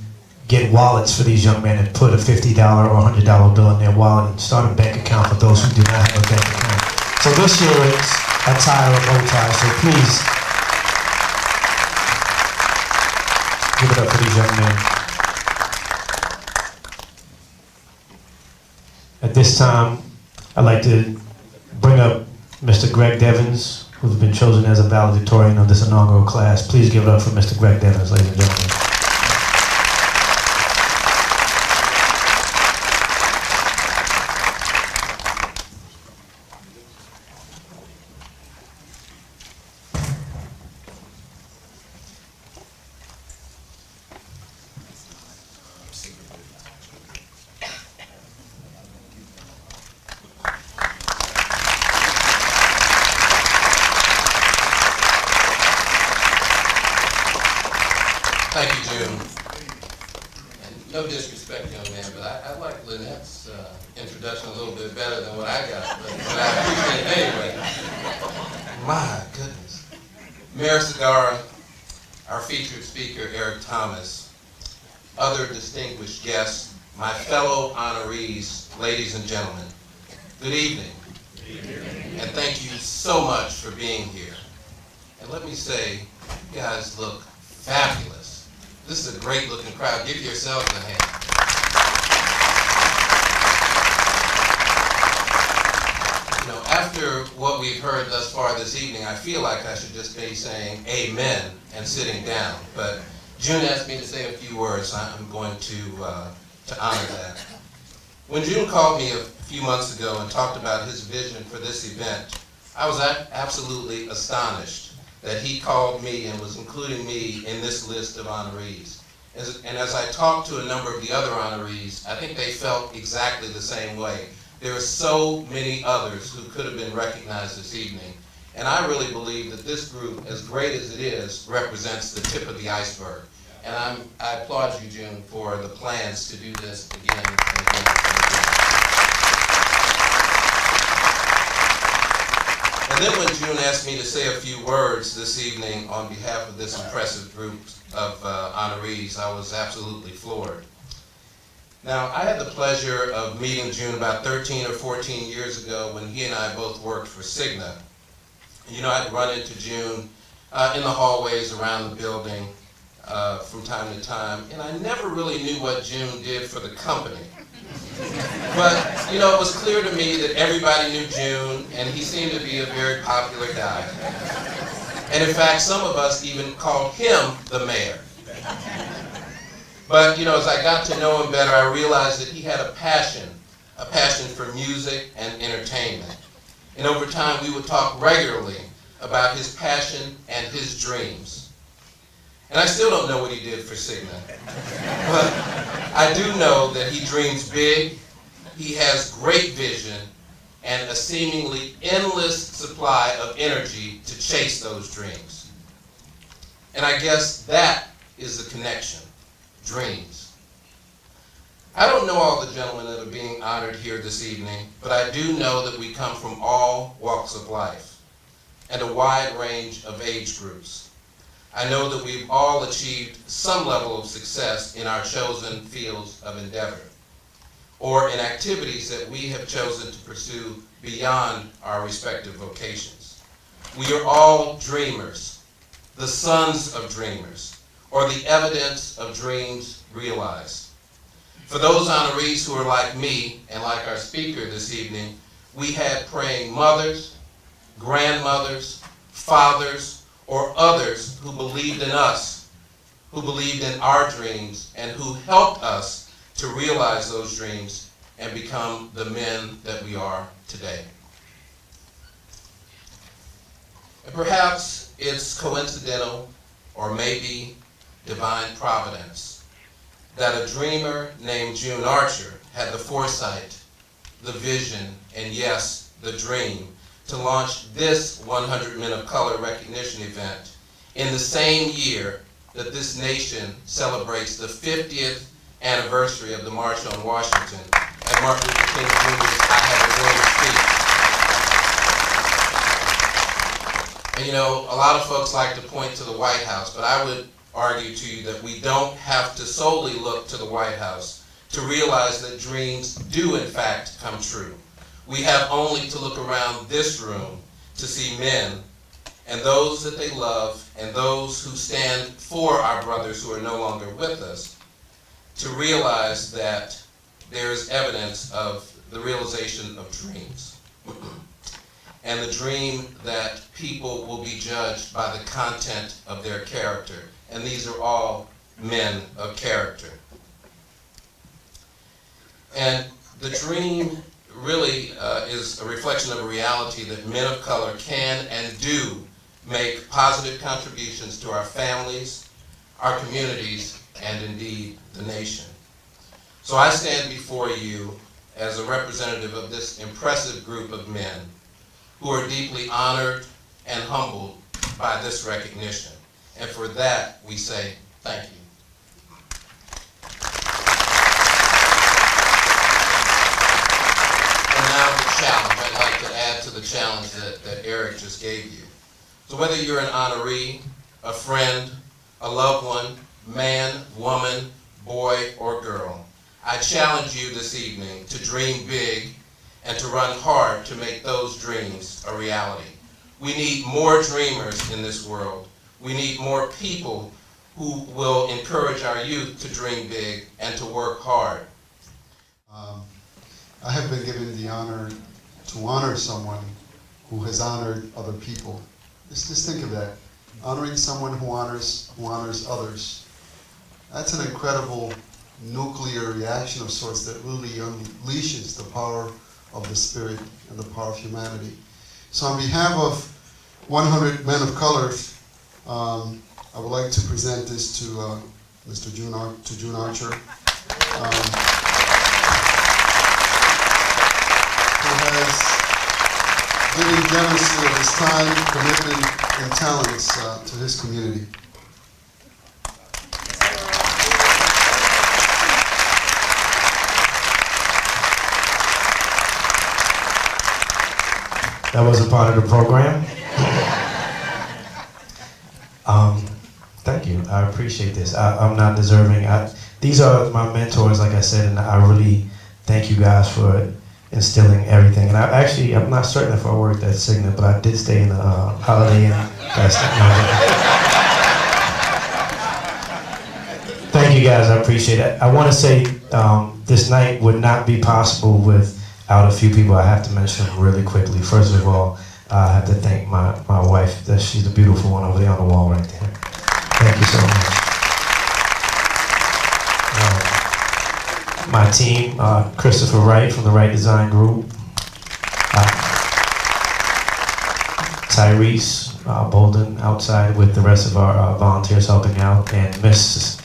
get wallets for these young men and put a $50 or $100 bill in their wallet and start a bank account for those who do not have a bank account. So this year it's a tie or a bow tie, so please give it up for these young men. At this time, I'd like to bring up Mr. Greg Devins, who's been chosen as a valedictorian of this inaugural class. Please give it up for Mr. Greg Devins, ladies and gentlemen. Thank you, June. And no disrespect, young man, but I like Linnet's introduction a little bit better than what I got, but I appreciate it anyway. My goodness. Mayor Segara, our featured speaker, Eric Thomas, other distinguished guests, my fellow honorees, ladies and gentlemen, good evening. And thank you so much for being here. And let me say, you guys look fabulous. This is a great looking crowd. Give yourselves a hand. You know, after what we've heard thus far this evening, I feel like I should just be saying amen and sitting down. But June asked me to say a few words. I'm going to honor that. When June called me a few months ago and talked about his vision for this event, I was absolutely astonished. that he called me and was including me in this list of honorees. And as I talked to a number of the other honorees, I think they felt exactly the same way. There are so many others who could have been recognized this evening. And I really believe that this group, as great as it is, represents the tip of the iceberg. And I applaud you, June, for the plans to do this again and again and again. And then when June asked me to say a few words this evening on behalf of this impressive group of honorees, I was absolutely floored. Now, I had the pleasure of meeting June about 13 or 14 years ago when he and I both worked for Cigna. You know, I'd run into June in the hallways around the building from time to time, and I never really knew what June did for the company. But, you know, it was clear to me that everybody knew June, and he seemed to be a very popular guy. And in fact, some of us even called him the mayor. But, you know, as I got to know him better, I realized that he had a passion for music and entertainment. And over time, we would talk regularly about his passion and his dreams. And I still don't know what he did for Cigna. But I do know that he dreams big, he has great vision, and a seemingly endless supply of energy to chase those dreams. And I guess that is the connection, dreams. I don't know all the gentlemen that are being honored here this evening, but I do know that we come from all walks of life and a wide range of age groups. I know that we've all achieved some level of success in our chosen fields of endeavor, or in activities that we have chosen to pursue beyond our respective vocations. We are all dreamers, the sons of dreamers, or the evidence of dreams realized. For those honorees who are like me and like our speaker this evening, we had praying mothers, grandmothers, fathers, or others who believed in us, who believed in our dreams, and who helped us to realize those dreams and become the men that we are today. And perhaps it's coincidental, or maybe divine providence, that a dreamer named June Archer had the foresight, the vision, and yes, the dream to launch this 100 Men of Color recognition event in the same year that this nation celebrates the 50th anniversary of the March on Washington and Martin Luther King Jr.'s I Have a Dream speech. And you know, a lot of folks like to point to the White House, but I would argue to you that we don't have to solely look to the White House to realize that dreams do in fact come true. We have only to look around this room to see men and those that they love and those who stand for our brothers who are no longer with us to realize that there is evidence of the realization of dreams. And the dream that people will be judged by the content of their character. And these are all men of character. And the dream really is a reflection of a reality that men of color can and do make positive contributions to our families, our communities, and indeed the nation. So I stand before you as a representative of this impressive group of men who are deeply honored and humbled by this recognition. And for that, we say thank you. And now the challenge. I'd like to add to the challenge that Eric just gave you. So whether you're an honoree, a friend, a loved one, man, woman, boy, or girl, I challenge you this evening to dream big and to run hard to make those dreams a reality. We need more dreamers in this world. We need more people who will encourage our youth to dream big and to work hard. I have been given the honor to honor someone who has honored other people. Just think of that. Honoring someone who honors others. That's an incredible nuclear reaction of sorts that really unleashes the power of the spirit and the power of humanity. So on behalf of 100 Men of Color, I would like to present this to Mr. June Archer, who has given generously of his time, commitment, and talents to his community. That was a part of the program. Thank you. I appreciate this. I'm not deserving. These are my mentors, like I said, and I really thank you guys for instilling everything. And I'm not certain if I worked at Signet, but I did stay in the Holiday Inn. Thank you guys. I appreciate it. I want to say this night would not be possible without a few people I have to mention really quickly. First of all, I have to thank my wife. She's the beautiful one over there on the wall right there. Thank you so much. My team, Christopher Wright from the Wright Design Group, Tyrese Bolden outside with the rest of our volunteers helping out, and Miss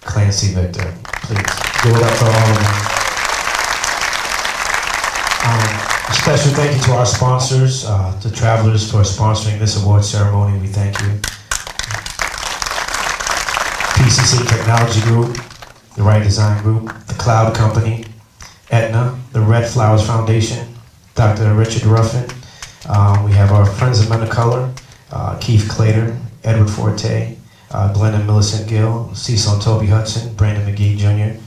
Clancy Victor. Please give it up for all of them. A special thank you to our sponsors, the Travelers, for sponsoring this award ceremony. We thank you. PCC Technology Group, the Wright Design Group, the Cloud Company, Aetna, the Red Flowers Foundation, Dr. Richard Ruffin. We have our Friends of Men of Color, Keith Clater, Edward Forte, Glenn and Millicent Gill, Cecil and Toby Hudson, Brandon McGee Jr.,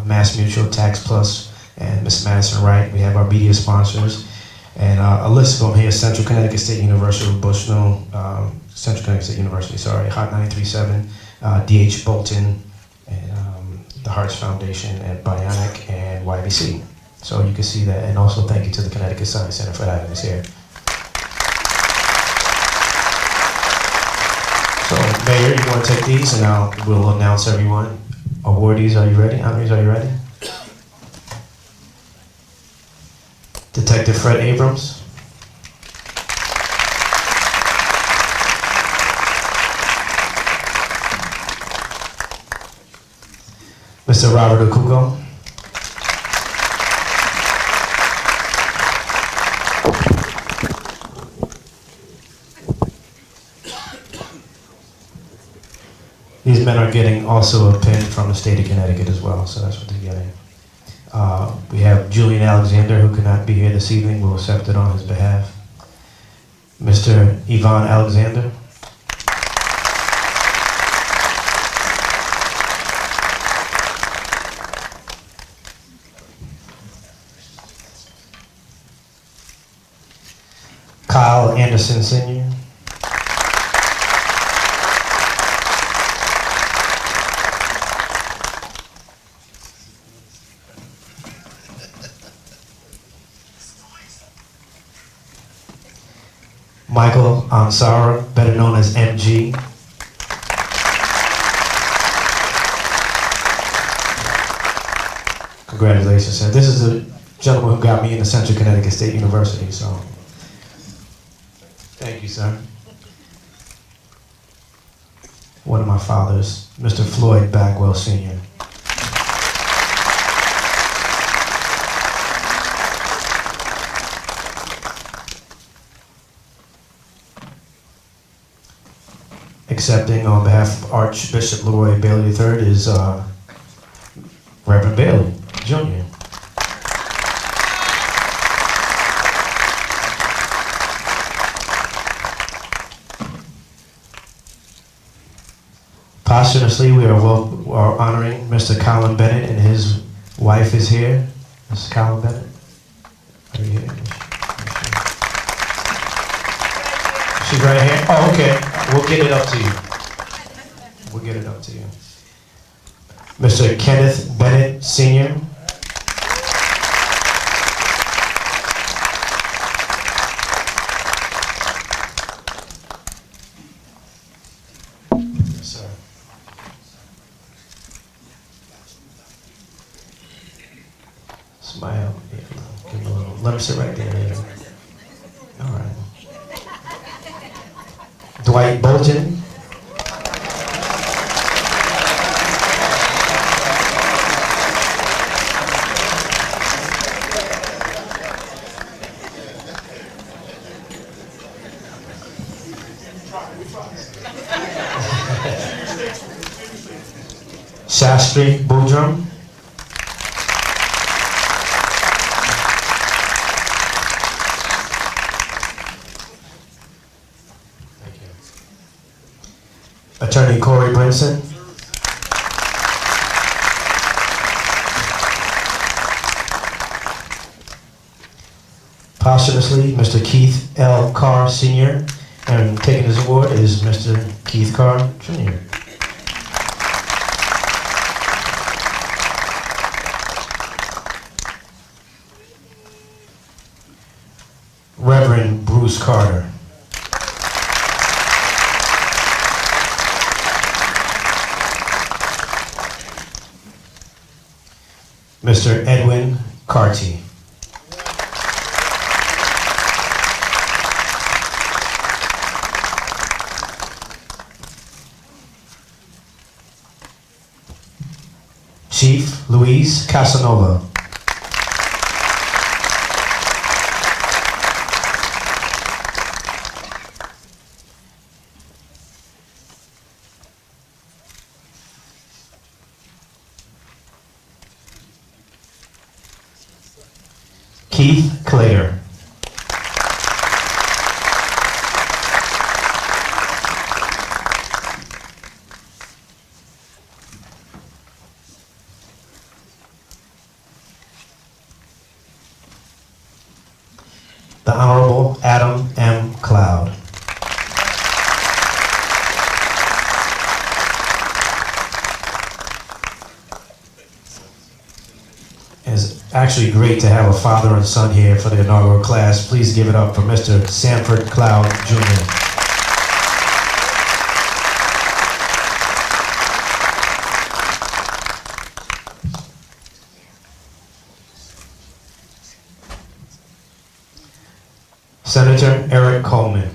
Mass Mutual, Tax Plus, and Miss Madison Wright. We have our media sponsors, and a list of them here: Central Connecticut State University, Bushnell, Central Connecticut State University, sorry, Hot 93.7, DH Bolton, and the Hearts Foundation at Bionic and YBC. So you can see that, and also thank you to the Connecticut Science Center for having us here. So Mayor, you want to take these, and we'll announce everyone. Awardees, are you ready? Honorees, are you ready? Detective Fred Abrams. Mr. Robert Okugo. These men are getting also a pin from the state of Connecticut as well, so that's what they're getting. We have Julian Alexander, who could not be here this evening. We'll accept it on his behalf. Mr. Yvonne Alexander. Kyle Anderson Sr. Michael Ansara, better known as MG. Congratulations, sir. This is the gentleman who got me into Central Connecticut State University, so thank you, sir. One of my fathers, Mr. Floyd Bagwell Sr. Accepting on behalf of Archbishop Leroy Bailey III is Reverend Bailey Jr. Posthumously, we are honoring Mr. Colin Bennett, and his wife is here. Mr. Colin Bennett, are you here? She's right here? Oh, okay. We'll get it up to you. We'll get it up to you. Mr. Kenneth Bennett, Sr. Yes, sir. Smile. Give him a little. Let him sit right there. All right. Dwight Bolton. Shastri Budram. Attorney Corey Brinson. Posthumously, Mr. Keith L. Carr, Sr., and taking his award is Mr. Keith Carr, Jr. Reverend Bruce Carter. Mr. Edwin Carty. Chief Luis Casanova. Keith Clater. The Honorable Adam M. Cloud. It's actually great to have a father and son here for the inaugural class. Please give it up for Mr. Sanford Cloud, Jr. Senator Eric Coleman.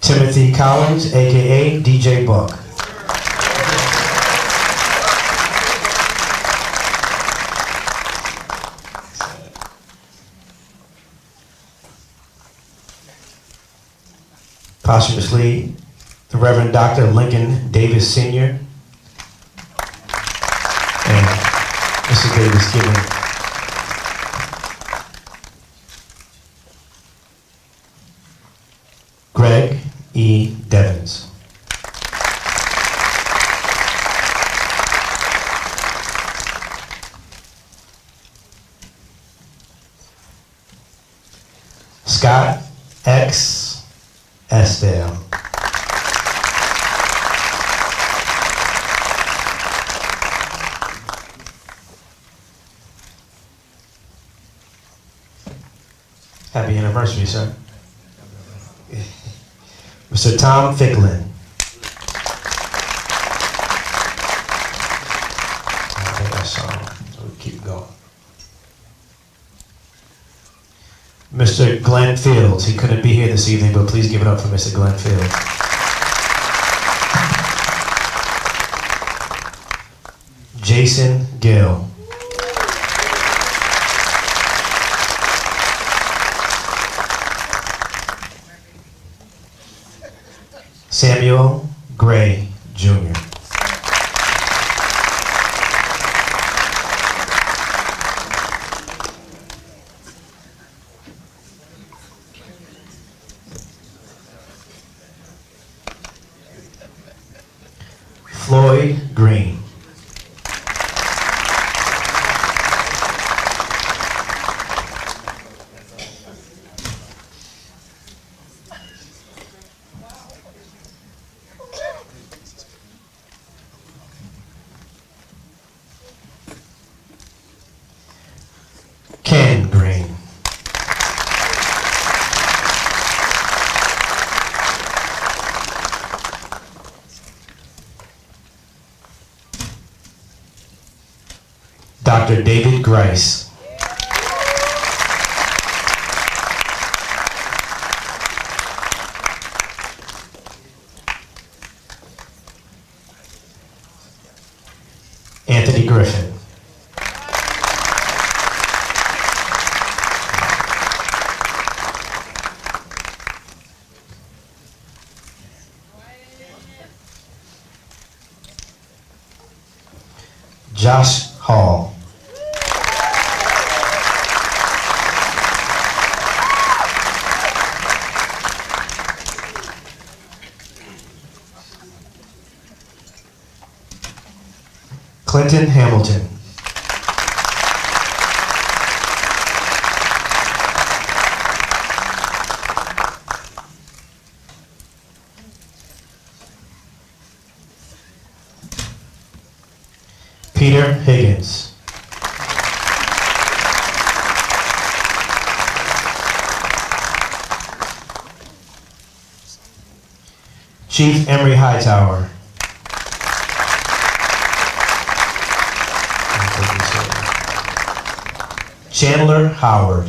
Timothy Collins, aka DJ Buck. Posthumously, the Reverend Dr. Lincoln Davis Sr. and Mr. Davis giving Greg E. Devins. Scott X. Estelle. Happy anniversary, sir. Mr. Tom Ficklin. I think I saw him, so we'll keep going. Mr. Glenn Fields. He couldn't be here this evening, but please give it up for Mr. Glenn Fields. Jason Gill. Samuel Gray, Jr. Floyd Green. Ken Green. Dr. David Grice. Anthony Griffin. Josh Hall. Clinton Hamilton. Peter Higgins. Chief Emery Hightower. Chandler Howard.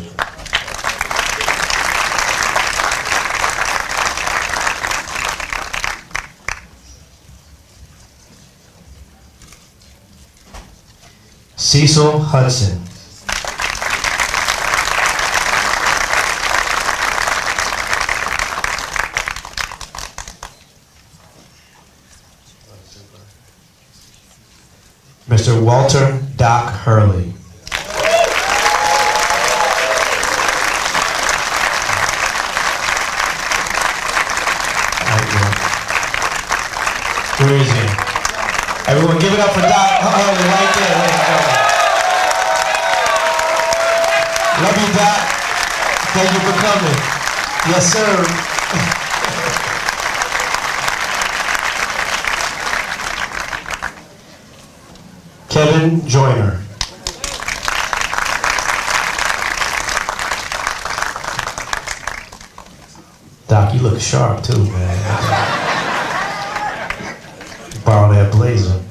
Cecil Hudson. Mr. Walter Doc Hurley. Where is he? Everyone give it up for Doc Hurley right there. Love you, Doc. Thank you for coming. Yes, sir. Kevin Joyner. Doc, you look sharp too, man. Borrow that blazer.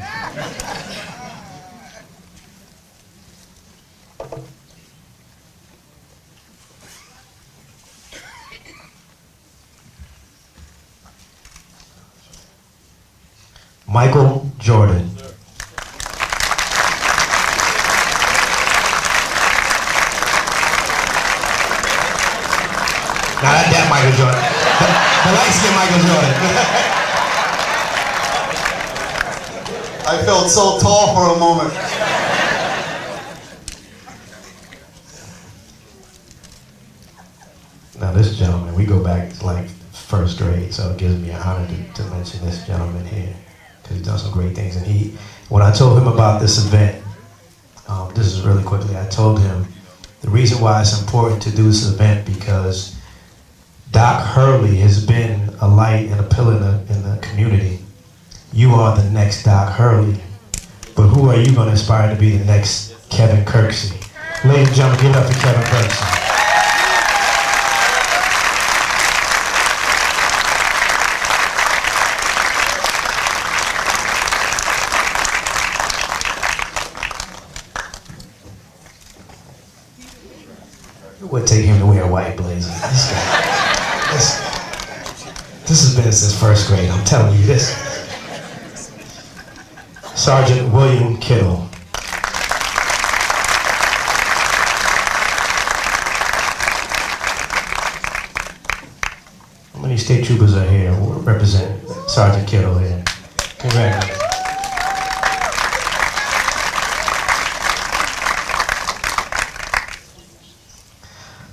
Michael Jordan. Now that Michael Jordan. The light-skinned Michael Jordan. I felt so tall for a moment. Now this gentleman, we go back to like first grade, so it gives me an honor to mention this gentleman here, because he's done some great things. And when I told him about this event, this is really quickly, I told him the reason why it's important to do this event because Doc Hurley has been a light and a pillar in the community. You are the next Doc Hurley, but who are you going to inspire to be the next Kevin Kirksey? Ladies and gentlemen, give it up for Kevin Kirksey. It would take him to wear a white blazer. This guy, this has been since first grade, I'm telling you this. Sergeant William Kittle. How many state troopers are here who represent Sergeant Kittle here? Congratulations.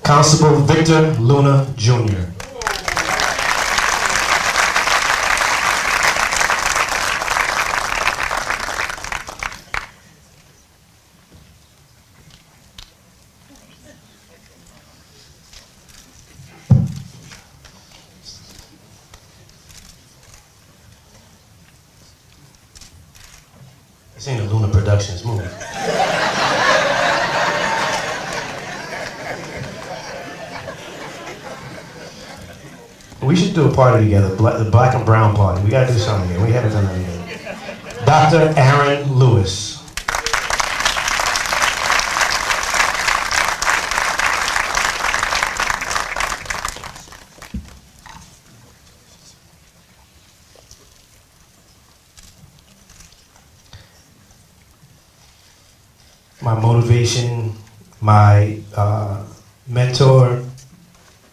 Constable Victor Luna, Jr. This ain't a Luna Productions movie. We should do a party together, the Black and Brown party. We gotta do something here. We haven't done anything. Dr. Aaron Lewis. my motivation, my mentor,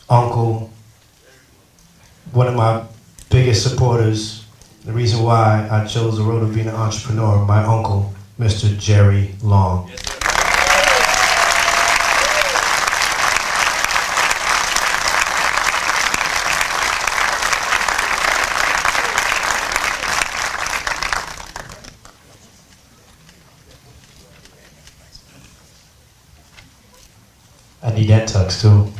uncle, one of my biggest supporters, the reason why I chose the road of being an entrepreneur, my uncle, Mr. Jerry Long. Yes, I need that tux too.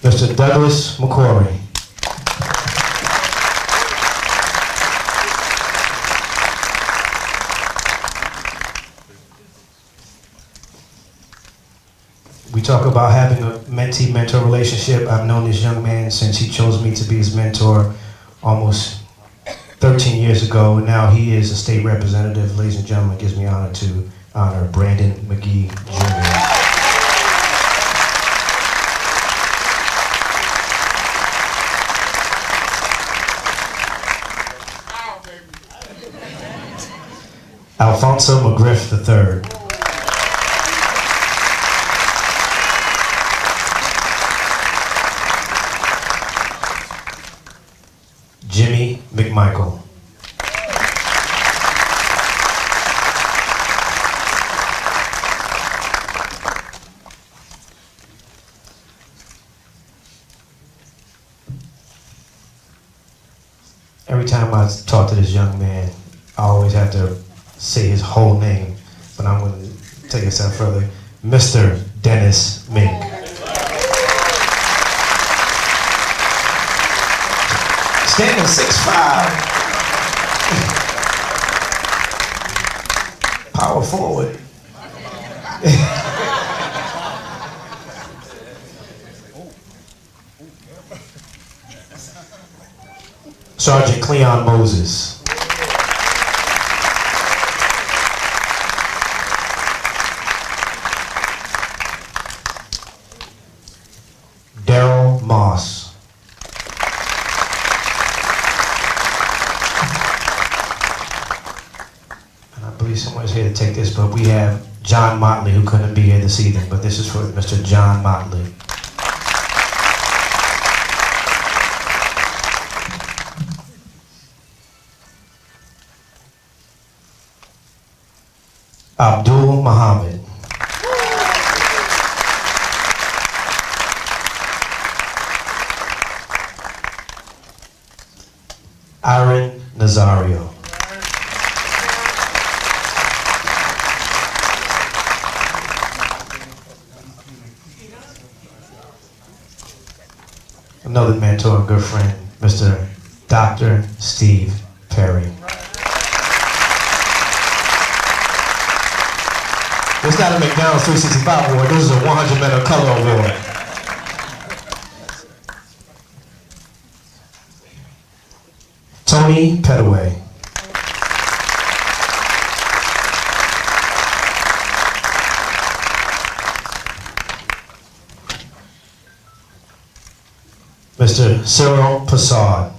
Mr. Douglas McQuarrie. We talk about having a mentee-mentor relationship. I've known this young man since he chose me to be his mentor almost 13 years ago. Now he is a state representative. Ladies and gentlemen, it gives me honor to honor Brandon McGee Jr. Alfonso McGriff III. Jimmy McMichael. Every time I talk to this young man, I always have to say his whole name, but I'm going to take it a step further. Mr. Dennis Mink. Standing 6'5". Power forward. Sergeant Cleon Moses. Daryl Moss. And I believe someone's here to take this, but we have John Motley, who couldn't be here this evening, but this is for Mr. John Motley. Abdul Muhammad. Aaron Nazario. Another mentor and good friend, Mr. Dr. Steve Perry. It's not a McDonald's 365 award, this is a 100 Men of Color award. Tony Petaway. Mr. Cyril Passard.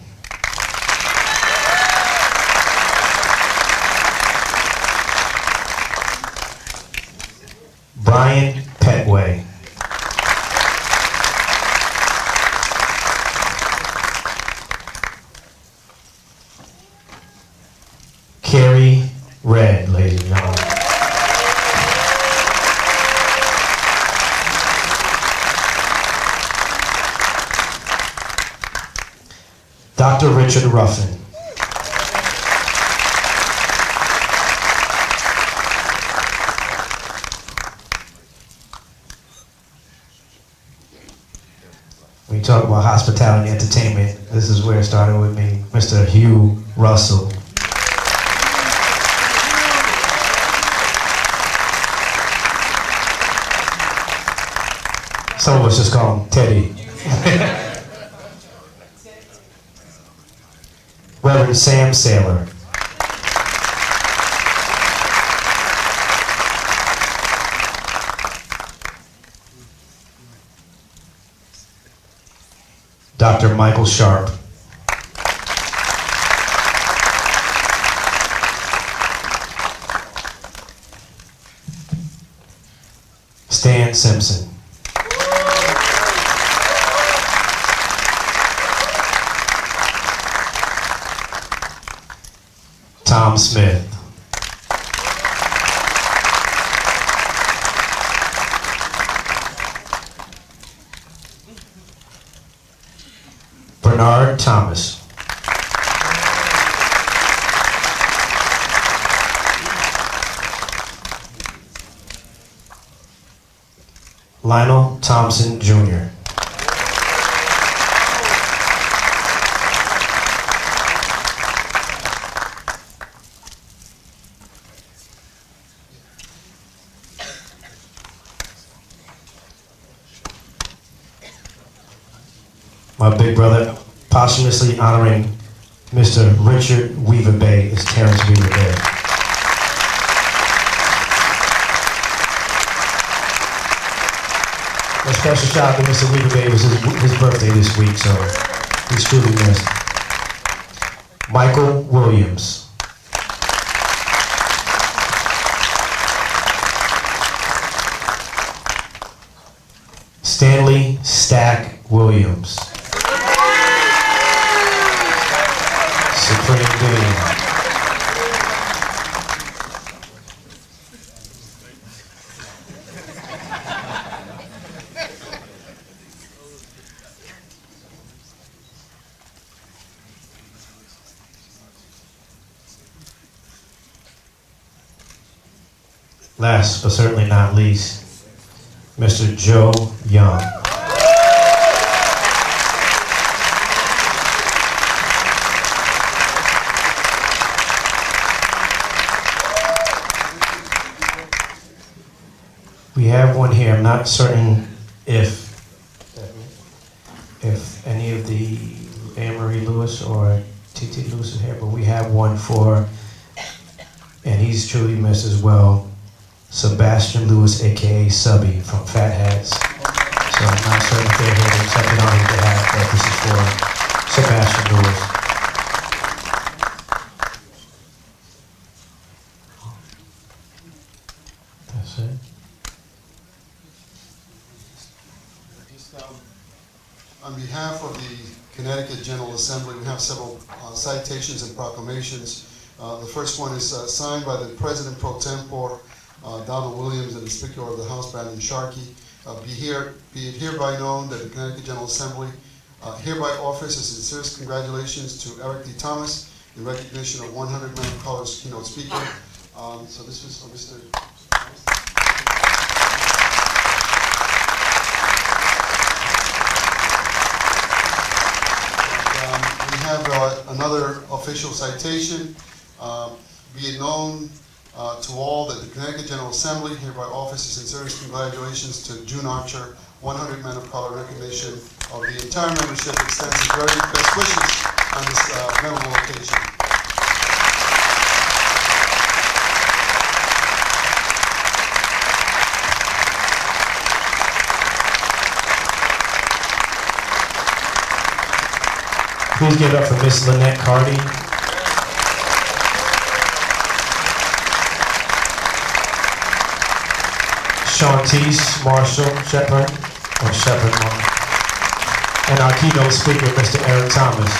Brian Petway. Carrie Red, ladies and gentlemen. Dr. Richard Ruffin. When you talk about hospitality and entertainment, this is where it started with me, Mr. Hugh Russell. Some of us just call him Teddy. Reverend Sam Saylor. Dr. Michael Sharp. Stan Simpson. Tom Smith. Bernard Thomas. Lionel Thompson Jr. My big brother, posthumously honoring Mr. Richard Weaver Bay, is Terrence Weaver Bay. A special shout out to Mr. Weaver Bay. It was his birthday this week, so he's truly missed. Michael Williams. Stanley Stack Williams. Supreme Being. Last but certainly not least, Mr. Joe Young. We have one here. I'm not certain if any of the Anne-Marie Lewis or T.T. Lewis is here, but we have one for, and he's truly missed as well, Sebastian Lewis, aka Subby from Fat Hats. So I'm not certain if they're here to accept it on his behalf, but this is for Sebastian Lewis. That's it. On behalf of the Connecticut General Assembly, we have several citations and proclamations. The first one is signed by the President Pro Tempore, Donald Williams, and the Speaker of the House, Brandon Sharkey. Be it hereby known that the Connecticut General Assembly hereby offers a sincerest congratulations to Eric D. Thomas in recognition of 100 Men of Color's keynote speaker. So this was for Mr. We have another official citation. Be it known to all that the Connecticut General Assembly hereby offers a sincerest congratulations to June Archer, 100 Men of Color recognition of the entire membership, extends its very best wishes on this memorable occasion. Please give it up for Miss Linnet Carty. Shantice Marshall Shepard, or Shepard Marshall, and our keynote speaker, Mr. Eric Thomas.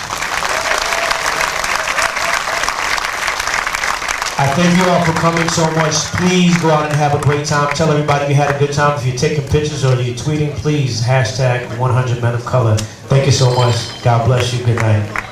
I thank you all for coming so much. Please go out and have a great time. Tell everybody you had a good time. If you're taking pictures or you're tweeting, please hashtag 100 Men of Color. Thank you so much. God bless you. Good night.